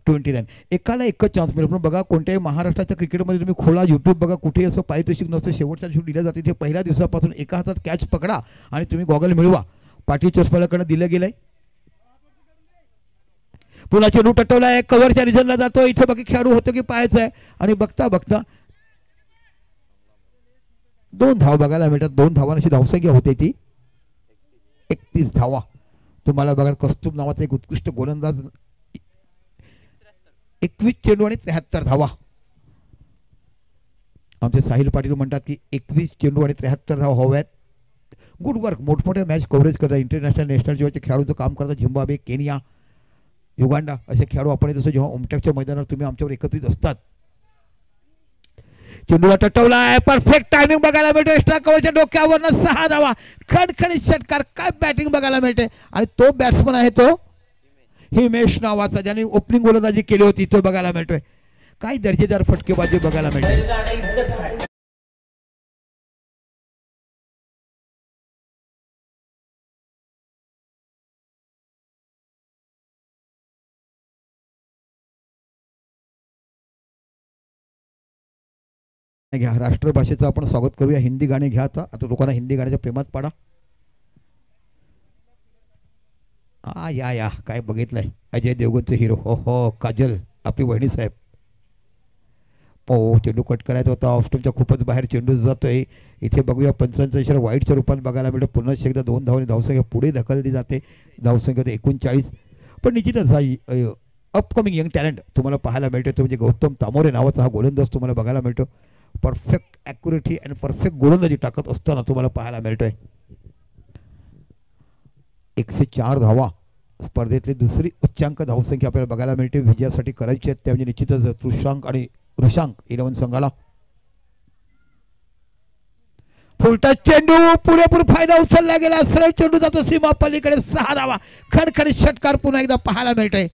29. एकाला एकच चान्स मिळेल. पण बघा कोणत्याही महाराष्ट्राच्या क्रिकेटमध्ये तुम्ही खोला युट्यूब बघा, कुठेही असं पारितोषिक नसतं. शेवटच्या दिवशी दिल्या जाते. ते पहिल्या दिवसापासून एका हातात कॅच पकडा आणि तुम्ही गॉगल मिळवा. पाटील चष्मालाकडे दिलं गेलंय. पुन्हा चेंडू टटवलाय, कव्हरच्या रिजनला जातो. इथे बाकी खेळाडू होतो की पाहायचं आहे आणि बघता बघता 2 धावा बघायला मिळतात. 2 धावांची धावसंख्या होते ती 31 धावा. तुम्हाला बघा कस्तुब नावाचा एक उत्कृष्ट गोलंदाज, 21 चेंडू आणि 73 धावा. आमचे साहिल पाटील म्हणतात की 21 चेंडू आणि 73 धावा हव्यात. Good work. मोठमोठ्या मॅच कव्हरेज करतात. इंटरनॅशनल नॅशनल जेव्हाचे खेळाडूचं काम करतात. झिम्बाब्वे, केनिया, युगांडा असे खेळाडू आपण जसं जेव्हा ओमटॅकच्या मैदानावर तुम्ही आमच्यावर एकत्रित असतात. चेंडूला टटवलाय, परफेक्ट टायमिंग बघायला मिळतो. एक्स्ट्रा कव्हरच्या डोक्यावर 6 धावा. खणखणीत षटकार. काय बॅटिंग बघायला मिळते. आणि तो बॅट्समन आहे तो हिमेश नावाचा, ज्याने ओपनिंग गोलंदाजी केली होती. तो बघायला मिळतोय. काय दर्जेदार फटकेबाजी बघायला मिळते. घ्या राष्ट्रभाषेचं आपण स्वागत करूया. हिंदी गाणे घ्या. आता लोकांना हिंदी गाण्याच्या प्रेमात पाडा. या काय बघितलंय अजय देवगणचं हिरो. हो हो काजल आपली वहिनी साहेब. हो चेंडू कट करायचा होता. ऑफ स्टंपच्या खूपच बाहेर चेंडू जातोय. इथे बघूया पंचांचा इशारा वाईटच्या रूपात बघायला मिळतो. पुन्हा एकदा 2 धावांनी धावसंख्या पुढे ढकलली जाते. धावसंख्या 39. पण निश्चितच अपकमिंग यंग टॅलेंट तुम्हाला पाहायला मिळतो. तो म्हणजे गौतम तामोरे नावाचा हा गोलंदाज तुम्हाला बघायला मिळतो. परफेक्ट ॲक्युरेटी आणि परफेक्ट गोलंदाजी टाकत असताना तुम्हाला पाहायला मिळतोय. 104 धावा स्पर्धेतली दुसरी उच्चांक धावसंख्या आपल्याला बघायला मिळते. विजयासाठी करायची आहेत त्या म्हणजे निश्चितच ऋषांक आणि ऋषांक 11 संघाला. फुलटा चेंडू, पुरेपूर फायदा उचलला गेला. सरळ चेंडू जातो सीमा पलीकडे. 6 धावा. खणखणीत षटकार पुन्हा एकदा पाहायला मिळतोय.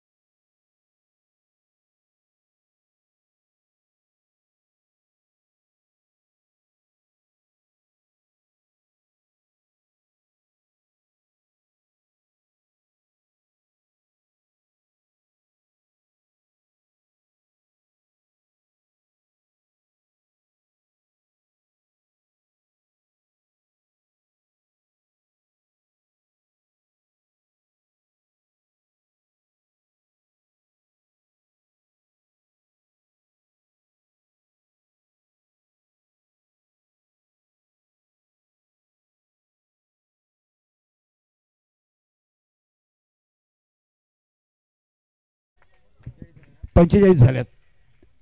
45 झाल्यात.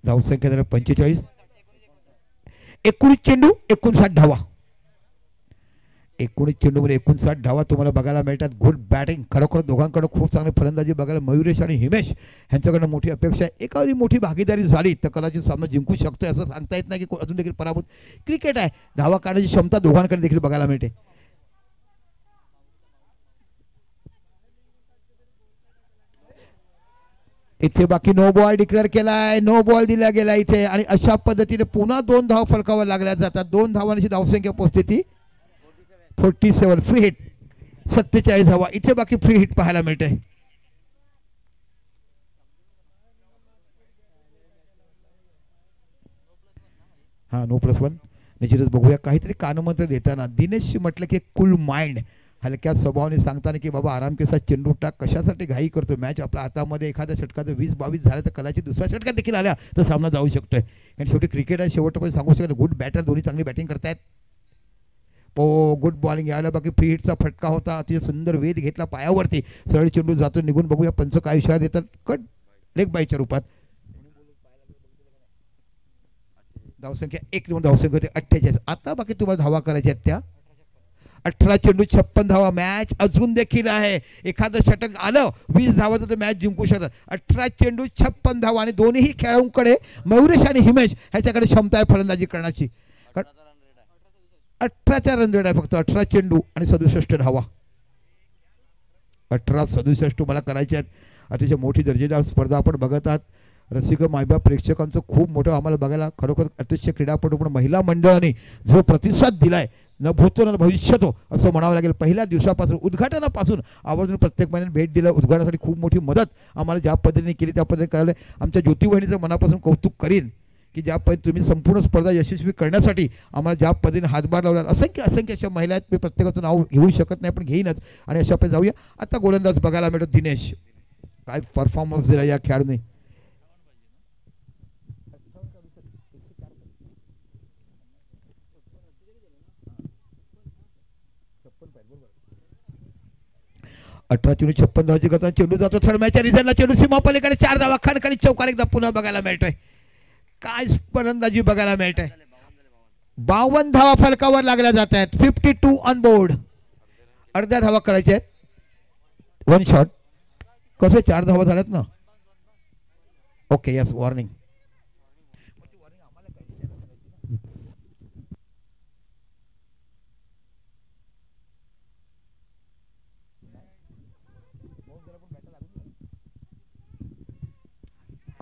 धावसंख्या झाल्या 45. 19 चेंडू 59 धावा. 19 चेंडूमध्ये 59 धावा तुम्हाला बघायला मिळतात. Good batting. खरोखर दोघांकडे खूप चांगली फलंदाजी बघायला मयुरेश आणि हिमेश यांच्याकडनं मोठी अपेक्षा आहे. एखादी मोठी भागीदारी झाली तर कदाचित सामना जिंकू शकतोय असं सांगता येत नाही की अजून देखील पराभूत. क्रिकेट आहे, धावा काढण्याची क्षमता दोघांकडे देखील बघायला मिळते. इथे बाकी नो बॉल डिक्लेअर केलाय, नो बॉल दिला गेला इथे आणि अशा पद्धतीने पुन्हा 2 धावा फलकावर लागल्या जातात. 2 धावांची धावसंख्या पोहोचते ती 47. फ्री हिट 47 धावा. इथे बाकी फ्री हिट पाहायला मिळते. हा नो +1. निश्चितच बघूया काहीतरी कानमंत्र देताना दिनेश म्हटलं की कूल माइंड, हलक्या स्वभावाने सांगताना की बाबा आराम के साथ चेंडू टाक, कशासाठी घाई करतो. मॅच आपल्या हातामध्ये एखाद्या षटकाचं 20-22 झालं तर कदाचित दुसऱ्या षटकात देखील आल्या तर सामना जाऊ शकतोय. आणि शेवटी क्रिकेट आहे, शेवटपर्यंत सांगू शकतो. गुड बॅटर, दोन्ही चांगली बॅटिंग करतायत. Good bowling. यायला बाकी फ्री हिटचा फटका होता, अतिशय सुंदर वेध घेतला पायावरती, सरळ चेंडू जातो निघून. बघूया पंच काय इशारा देतात. कट लेग बायच्या रूपात. धावसंख्या 1 धावसंख्या होते 48. आता बाकी तुम्हाला धावा करायच्या आहेत त्या 18 चेंडू 56 धावा. मॅच अजून देखील आहे, एखादं षटक आलं 20 धावाचं तर मॅच जिंकू शकतात. 18 चेंडू 56 धावा आणि दोन्ही खेळाडूंकडे मयुरेश आणि हिमेश ह्याच्याकडे क्षमता आहे फलंदाजी करण्याची. 18चा रन रेट आहे फक्त. 18 चेंडू आणि 67 धावा. 18-67 मला करायचे आहेत. अतिशय मोठी दर्जेदार स्पर्धा आपण बघत आहात. रसिक मायबाप प्रेक्षकांचं खूप मोठं आम्हाला बघायला खरोखर अतिशय क्रीडापटू पण महिला मंडळाने जो प्रतिसाद दिलाय न भूतो न भविष्यतो असं म्हणावं लागेल. पहिल्या दिवसापासून उद्घाटनापासून आवर्जून प्रत्येक महिन्याने भेट दिलं. उद्घाटनासाठी खूप मोठी मदत आम्हाला ज्या पद्धतीने केली त्या पद्धतीने करायला आमच्या ज्योती वहिनीचं मनापासून कौतुक करीन की ज्या पद्धतीने तुम्ही संपूर्ण स्पर्धा यशस्वी करण्यासाठी आम्हाला ज्या पद्धतीने हातभार लावला. असंख्य अशा महिला आहेत, मी प्रत्येकाचं नाव घेऊ शकत नाही पण घेईनच. आणि अशा पद्धतीने जाऊया. आता गोलंदाज बघायला मिळतो दिनेश. काय परफॉर्मन्स दिला या खेळाडूने. अठरा चेंडू 56 धावाची करताना चेंडू जातो थर्ड मॅचच्या रिझल्टला. चेंडू सीमा पलीकडे 4 धावा. खणखणीत चौकार एकदा पुन्हा बघायला मिळतोय. काय फलंदाजी बघायला मिळतंय. 52 धावा फलकावर लागल्या जात आहेत. 52 ऑन बोर्ड. अर्ध्या धावा करायच्या आहेत. 1 शॉट. कसे 4 धावा झाल्यात ना. Okay yes warning.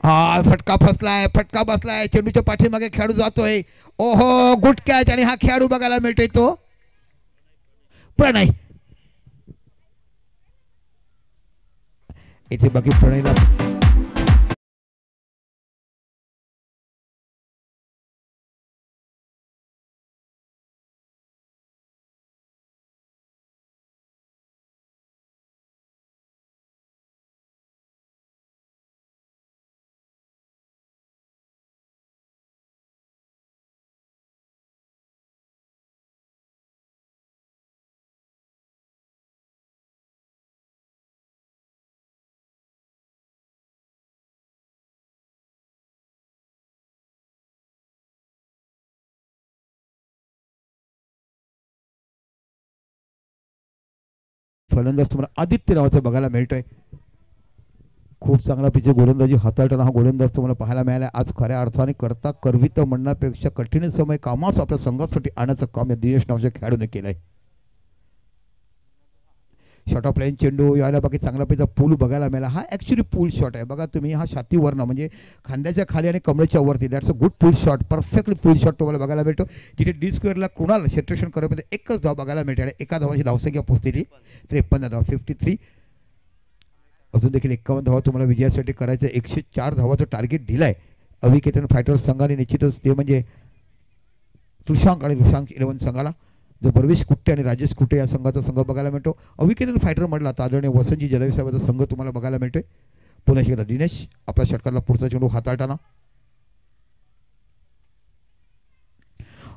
हा फटका फसलाय, फटका बसलाय. चेंडूच्या पाठीमागे खेळाडू जातोय. ओहो गुड कॅच. आणि हा खेळाडू बघायला मिळतोय तो प्रणय. इथे बाकी प्रणयला फलंदाज तुम्हाला आदित्य नावाचा बघायला मिळतोय. खूप चांगला पिचे गोलंदाजी हाताळताना हा गोलंदाज तुम्हाला पाहायला मिळाला. आज खऱ्या अर्थाने करता करवित म्हणण्यापेक्षा कठीण समय कामास आपल्या संघासाठी आणण्याचं काम या दिनेश नावाच्या खेळाडूने केलंय. शॉट ऑफ लाईन चेंडू यायला बाकी चांगला पैसा पूल बघायला मिळाला. हा ऍक्च्युली पूल शॉट आहे बघा तुम्ही. हा छातीवरनं म्हणजे खांद्याच्या खाली आणि कमळेच्या वरती. That's a good pool shot. Perfectly pool shot तुम्हाला बघायला मिळतो. तिथे डी स्क्वेअरला कुणाल क्षेत्ररक्षण करण्यामध्ये एकच धाव बघायला मिळते आणि एका धावाची धावसंख्या पोहोचलेली 53 धावा. 53. अजून देखील 51 धावा तुम्हाला विजयासाठी करायचं. 104 धावाचं टार्गेट दिलाय अविकेतन फायटर्स संघाने. निश्चितच ते म्हणजे तुषांक आणि रुषांक 11 संघाला जो परवेश कुट्टे आणि राजेश कुट्टे या संघाचा संघ बघायला मिळतो. अविकेतन फायटर म्हटला आता आदरणीय वसंतजी जलवे साहेबाचा संघ तुम्हाला बघायला मिळतोय. पुन्हा शिकला दिनेश आपल्या षटकाला पुढचा चेंडू हाताळताना.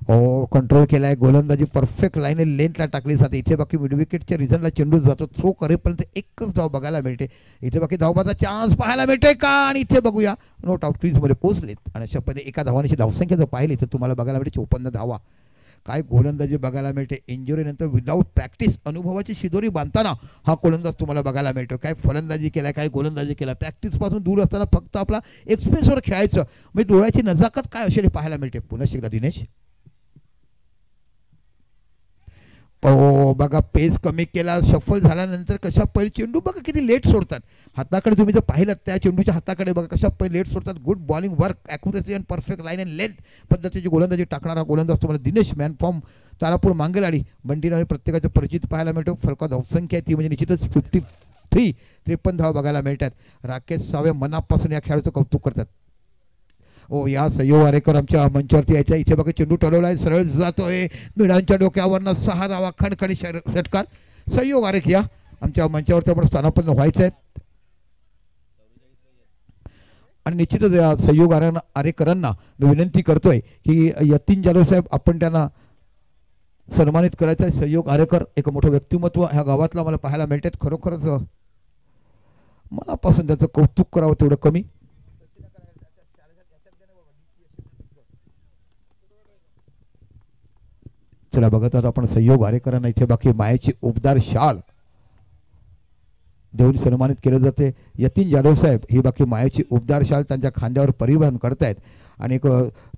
हो कंट्रोल केलाय, गोलंदाजी परफेक्ट लाईन लेंथला टाकली जाते. इथे बाकी मिड विकेटच्या रिझनला चेंडू जातो, थ्रो करेपर्यंत एकच धाव बघायला मिळते. इथे बाकी धावबाचा चान्स पाहायला मिळतोय का, आणि इथे बघूया नोट आउट क्रीजमध्ये पोहोचलेत आणि अशा पद्धतीने एका धावांची धावसंख्या जर पाहिली तर तुम्हाला बघायला मिळते 54 धावा. काय गोलंदाजी बघायला मिळते, इंजुरी नंतर विदाऊट प्रॅक्टिस अनुभवाची शिदोरी बांधताना हा गोलंदाज तुम्हाला बघायला मिळतो. काय फलंदाजी केला, काय गोलंदाजी केला, प्रॅक्टिसपासून दूर असताना फक्त आपला एक्सप्रेसवर खेळायचं, म्हणजे डोळ्याची नजाकत काय असेल हे पाहायला मिळते. पुन्हा एकदा दिनेश बघा पेस कमी केला, शफल झाल्यानंतर कशा पहिले चेंडू बघा किती लेट सोडतात. हाताकडे तुम्ही जर पाहिलं त्या चेंडूच्या हाताकडे बघा कशा पहिले लेट सोडतात. Good bowling work, accuracy and perfect line and length पद्धतीची गोलंदाजी टाकणारा गोलंदाज तुम्हाला दिनेश मॅन फॉर्म तारापूर मांगेलाडी बंटीराणी प्रत्येकाच्या परिचित पाहायला मिळतो. फलका धावसंख्या ती म्हणजे निश्चितच 53 धावा बघायला मिळतात. राकेश सावे मनापासून या खेळाचं कौतुक करतात. ओ या सहयोग आरेकर आमच्या मंचावरती यायच्या. इथे बघा चेंडू टळवलाय, सरळ जातोय, मिडांच्या डोक्यावरनं 6 धावा खणखणी षटकार. सहयोग आरेख या आमच्या मंचावरती आपण स्थानापन्न व्हायचं आहे आणि निश्चितच या सहयोग आरेकरांना मी विनंती करतोय की यतीन जाधव साहेब आपण त्यांना सन्मानित करायचं आहे. सहयोग आरेकर एक मोठं व्यक्तिमत्व ह्या गावातला मला पाहायला मिळतात. खरोखरच मनापासून त्याचं कौतुक करावं तेवढं कमी. चला बघत आहोत आपण सहयोग आरेकरांना इथे बाकी मायाची उबदार शाल देऊन सन्मानित केले जाते. यतीन जाधव साहेब ही बाकी मायाची उबदार शाल त्यांच्या खांद्यावर परिवहन करतायत आणि एक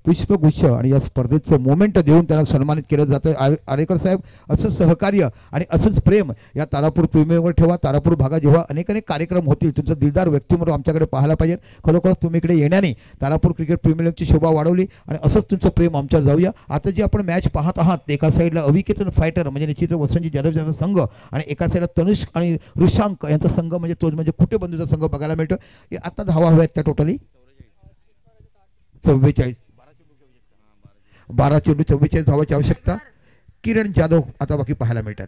पुष्पगुच्छ आणि या स्पर्धेचं मोमेंट देऊन त्यांना सन्मानित केलं जातं. आरेकर साहेब असं सहकार्य आणि असंच प्रेम या तारापूर प्रीमियमवर ठेवा. तारापूर भागात जेव्हा अनेक कार्यक्रम होतील तुमचं दिलदार व्यक्तिमत्व आमच्याकडे पाहायला पाहिजे. खरोखरच तुम्ही इकडे येण्याने तारापूर क्रिकेट प्रीमियर लीगची शोभा वाढवली आणि असंच तुमचं प्रेम आमच्यावर जाऊया. आता जी आपण मॅच पाहत आहात एका साईडला अविकेतन फायटर म्हणजे निश्चित वसंतजी जाधव यांचा संघ आणि एका साईडला तनुष्क आणि ऋषांक यांचा संघ म्हणजे तोच म्हणजे कुठे बंधूचा संघ बघायला मिळतो. आता धावा हव्यात त्या टोटली 44, 12 चेंडू 44 धावाची आवश्यकता. किरण जाधव आता बाकी पाहायला मिळतात.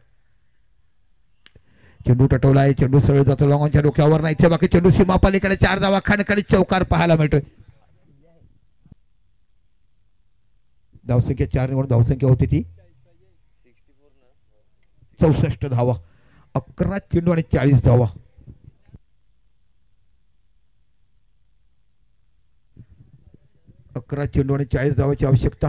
चेंडू टटवलाय, चेंडू सरळ जातो लॉंगॉनच्या डोक्यावर नाही. इथे बाकी चेंडू सीमापालीकडे 4 धावा खणखणीत चौकार पाहायला मिळतोय. धावसंख्या 4 निवड धावसंख्या होती ती 64 धावा. 11 चेंडू आणि 40 धावा. चेंडू आणि 40 धावाची आवश्यकता.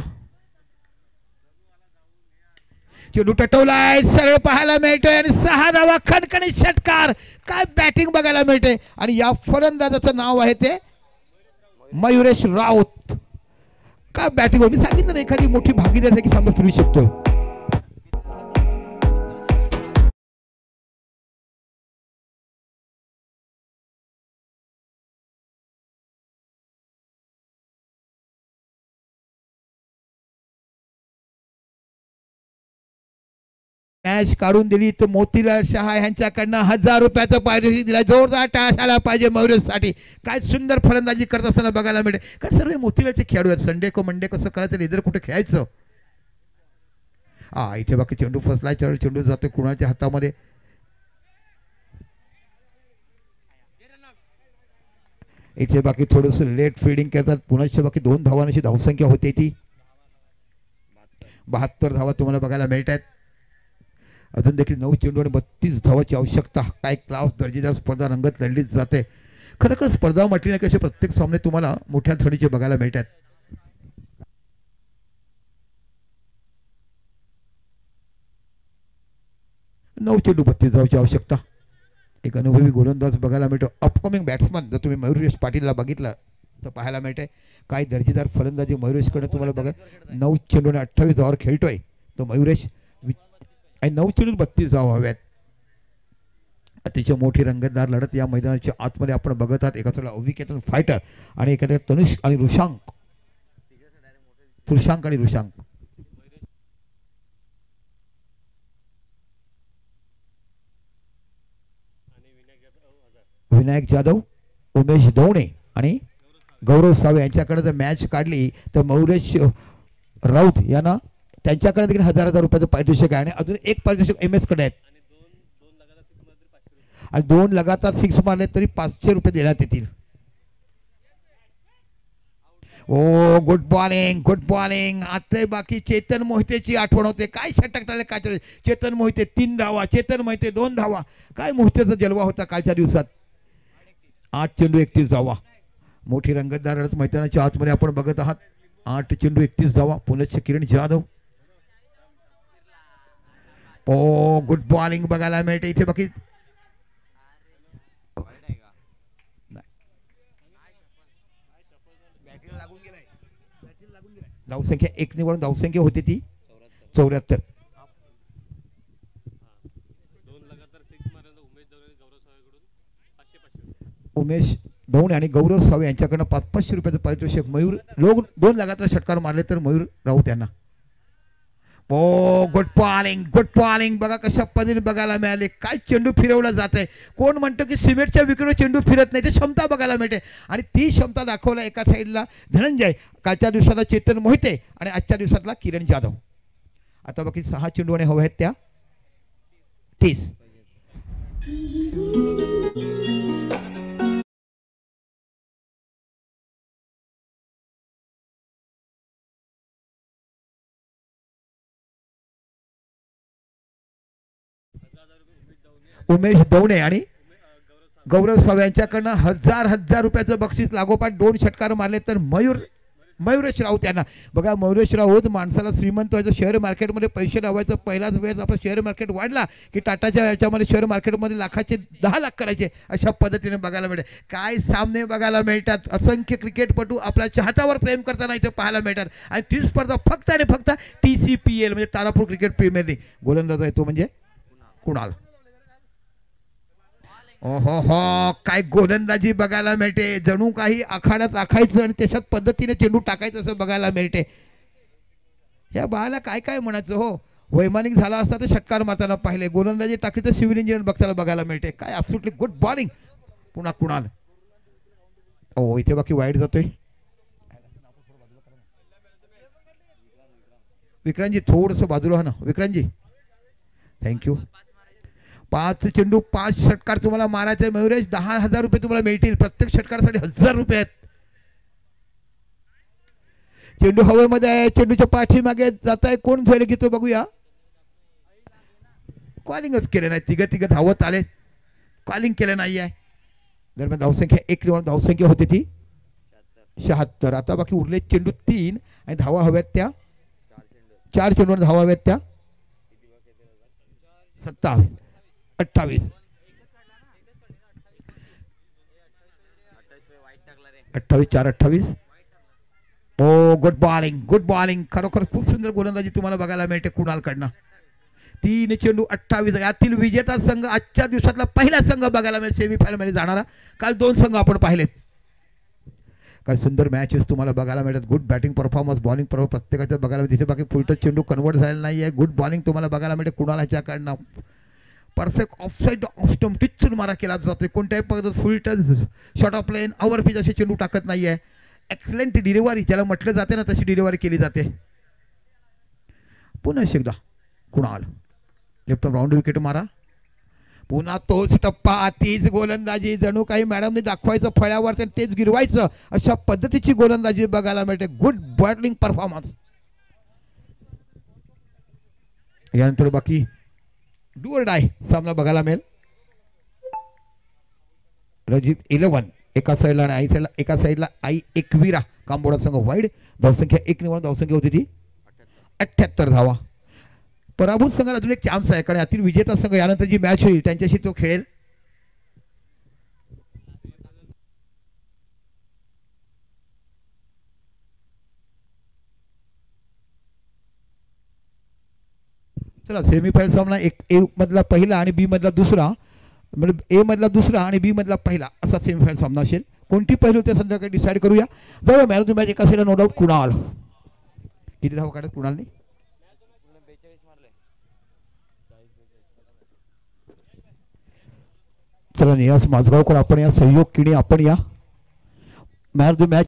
चेंडू टटवलाय, सरळ पाहायला मिळतोय आणि 6 धावा खणखणीत षटकार. काय बॅटिंग बघायला मिळते आणि या फलंदाजाचं नाव आहे ते मयुरेश राऊत. काय बॅटिंग, मी सांगितलं ना एखादी मोठी भागीदारी की सामना फिरू शकतोय. मॅच काढून दिली तर मोतीलाल शहा यांच्याकडनं 1000 रुपयाचं पारितोषिक दिला. जोरदार टाळ्या झाला पाहिजे मयुरेशसाठी. काय सुंदर फलंदाजी करत असताना बघायला मिळते. कारण सर्व मोतीलालचे खेळाडू आहेत. संडे को मंडे कसं करायचं, लेदर कुठे खेळायचं. इथे बाकी चेंडू फसलाय, चेंडू जातोय कुणाच्या हातामध्ये. इथे बाकी थोडस लेट फील्डिंग करतात. पुण्याच्या बाकी 2 धावांची धावसंख्या होते ती 72 धावा तुम्हाला बघायला मिळत आहेत. अजून देखील 9 चेंडू आणि 32 धावाची आवश्यकता. काय क्लास दर्जेदार स्पर्धा रंगत लढली जाते. खरोखर स्पर्धा म्हटली नाही कसे प्रत्येक सामने तुम्हाला मोठ्या थडीचे बघायला मिळतात. नऊ चेंडू 32 धावाची आवश्यकता. एक अनुभवी गोलंदाज बघायला मिळतो. अपकमिंग बॅट्समन जर तुम्ही मयुरेश पाटीलला बघितलं तर पाहायला मिळतंय काय दर्जेदार फलंदाजी मयुरेशकडे तुम्हाला बघा. 9 चेंडू आणि 28 धावावर खेळतोय तो मयुरेश आणि 9 चेंडू 32 धावा हव्यात. अतिशय मोठी रंगतदार लढत या मैदानाच्या आतमध्ये आपण बघत आहात. एका साईडला अविकेतन फायटर आणि एखाद्या तनुष्क आणि ऋषांक. विनायक जाधव, उमेश दौणे आणि गौरव सावे यांच्याकडे जर मॅच काढली तर मयुरेश राऊत यांना त्यांच्याकडे देखील 1000 रुपयाचं पारितोषिक आहे आणि अजून एक पारितोषिक MS कडे आहेत आणि 2 लगातार 6 मारले तरी 500 रुपये देण्यात येतील. ओ गुड बॉलिंग आता बाकी चेतन मोहितेची आठवण होते. काय षटक काय चेतन मोहिते 3 धावा, चेतन मोहिते 2 धावा. काय मोहितेचा जलवा होता कालच्या दिवसात. 8 चेंडू 31 धावा. मोठी रंगतदार मैदानाच्या आतमध्ये आपण बघत आहात. 8 चेंडू 31 धावा. पुनश्च किरण जाधव. ओ गुड बॉलिंग बघायला मिळते इथे. बाकी धावसंख्या 1 निवडून धावसंख्या होती ती 74. उमेश धोणे आणि गौरव सावे यांच्याकडनं 500 रुपयाचं पारितोषिक. मयूर लोक 2 लगातार षटकार मारले तर मयूर राहू त्यांना. ओ गुड बॉलिंग बघा कशा पद्धतीने बघायला मिळाले. काय चेंडू फिरवला जात आहे. कोण म्हणतो की सिमेंटच्या विकेटवर चेंडू फिरत नाही. ते क्षमता बघायला मिळते आणि ती क्षमता दाखवला एका साईडला धनंजय, कालच्या दिवसाला चेतन मोहिते आणि आजच्या दिवसातला किरण जाधव. आता बाकी 6 चेंडू आणि हवे आहेत त्या 30. उमेश दौणे आणि गौरव सावे यांच्याकडनं 1000 रुपयाचं बक्षीस. लागोपाठ 2 षटकार मारले तर मयुरेश राऊत यांना. बघा मयुरेश राऊत माणसाला श्रीमंत व्हायचं. शेअर मार्केटमध्ये पैसे लावायचं पहिलाच वेळेस आपलं शेअर मार्केट वाढला की टाटाच्या याच्यामध्ये शेअर मार्केटमध्ये लाखाचे 10 लाख करायचे. अशा पद्धतीने बघायला मिळते. काय सामने बघायला मिळतात. असंख्य क्रिकेटपटू आपल्या चाहत्यावर प्रेम करताना इथे पाहायला मिळतात. आणि ती स्पर्धा फक्त आणि फक्त TCPL म्हणजे तारापूर क्रिकेट प्रीमियर लीग. गोलंदाज आहे तो म्हणजे कुणाल. ओहो हो काय गोलंदाजी बघायला मिळते. जणू काही आखाड्यात राखायचं आणि त्याच्यात पद्धतीने चेंडू टाकायचं असं बघायला मिळते. या बाळाला काय काय म्हणायचं हो. वैमानिक झाला असता तर षटकार मारताना पाहिले. गोलंदाजी टाकली तर सिव्हिल इंजिनियर बघताना बघायला मिळते. काय ॲब्सोल्युटली गुड बॉलिंग. पुन्हा कुणाल. ओ इथे बाकी वाईट जातोय. विक्रांतजी थोडंसं बाजूला हा ना. विक्रांतजी थँक्यू. 5 चेंडू 5 षटकार तुम्हाला मारायचे. मयुरेश 10,000 रुपये तुम्हाला मिळतील. प्रत्येक षटकारासाठी 1000 रुपये आहेत. चेंडू हवेमध्ये आहे. चेंडूच्या पाठीमागे जात आहे. कोण झेल घेतो बघूया. कॉलिंगच केले नाही. तिघ धावत आले. कॉलिंग केलं नाही आहे. दरम्यान धावसंख्या 1 निवडून धावसंख्या होती ती 76. आता बाकी उरले चेंडू 3 आणि धावा हव्यात त्या 4 चेंडूवर धावा हव्यात त्या 27 28 4 28. ओ गुड बॉलिंग खरोखर खूप सुंदर गोलंदाजी तुम्हाला बघायला मिळते कुणालकडनं. 3 चेंडू 28. यातील विजेता संघ आजच्या दिवसातला पहिला संघ बघायला मिळेल सेमीफायनल मध्ये जाणारा. काल 2 संघ आपण पाहिलेत. काय सुंदर मॅचेस तुम्हाला बघायला मिळतात. Good batting performance, bowling performance प्रत्येकाचं बघायला मिळते. बाकी फुलटच चेंडू कन्वर्ट झालेला नाही आहे. गुड बॉलिंग तुम्हाला बघायला मिळते कुणाल ह्याच्याकडनं. परफेक्ट ऑफसाईड ऑफ स्टंप टिचून मारा केला जातोय. कोणत्याही पद्धत full toss short off plain over pitch असे चेंडू टाकत नाही आहे. एक्सलेंट डिलिव्हरी ज्याला म्हटलं जाते ना तशी डिलिव्हरी केली जाते. पुन्हा एकदा कुणाल लेफ्ट राऊंड विकेट मारा. पुन्हा तोच टप्पा तीच गोलंदाजी. जणू काही मॅडमने दाखवायचं फळ्यावर तेच गिरवायचं अशा पद्धतीची गोलंदाजी बघायला मिळते. Good bowling performance. यानंतर बाकी डू और डाय सामना बघायला मिळेल. रजित 11 एका साईडला आणि आई साईडला. एका साईडला आई एकविरा कांबोडा संघ वाईड. धावसंख्या 1 निवडून धावसंख्या होती ती 78 धावा. पराभूत संघाला अजून एक चान्स आहे कारण यातील विजेता संघ यानंतर जी मॅच होईल त्यांच्याशी तो खेळेल. चला सेमीफायनल सामना ए मधला पहिला आणि बी मधला दुसरा म्हणजे ए मधला दुसरा आणि बी मधला पहिला असा सेमीफायनल सामना असेल. कोणती पहिली होते संध्याकाळी डिसाईड करूया. जाऊया मॅन ऑफ द मॅच एका साईडला नो डाऊट कुणाल. किती धावा काढत कुणालने. चला नियास माझगावकर आपण या सहयोग किणी आपण या मॅन ऑफ द मॅच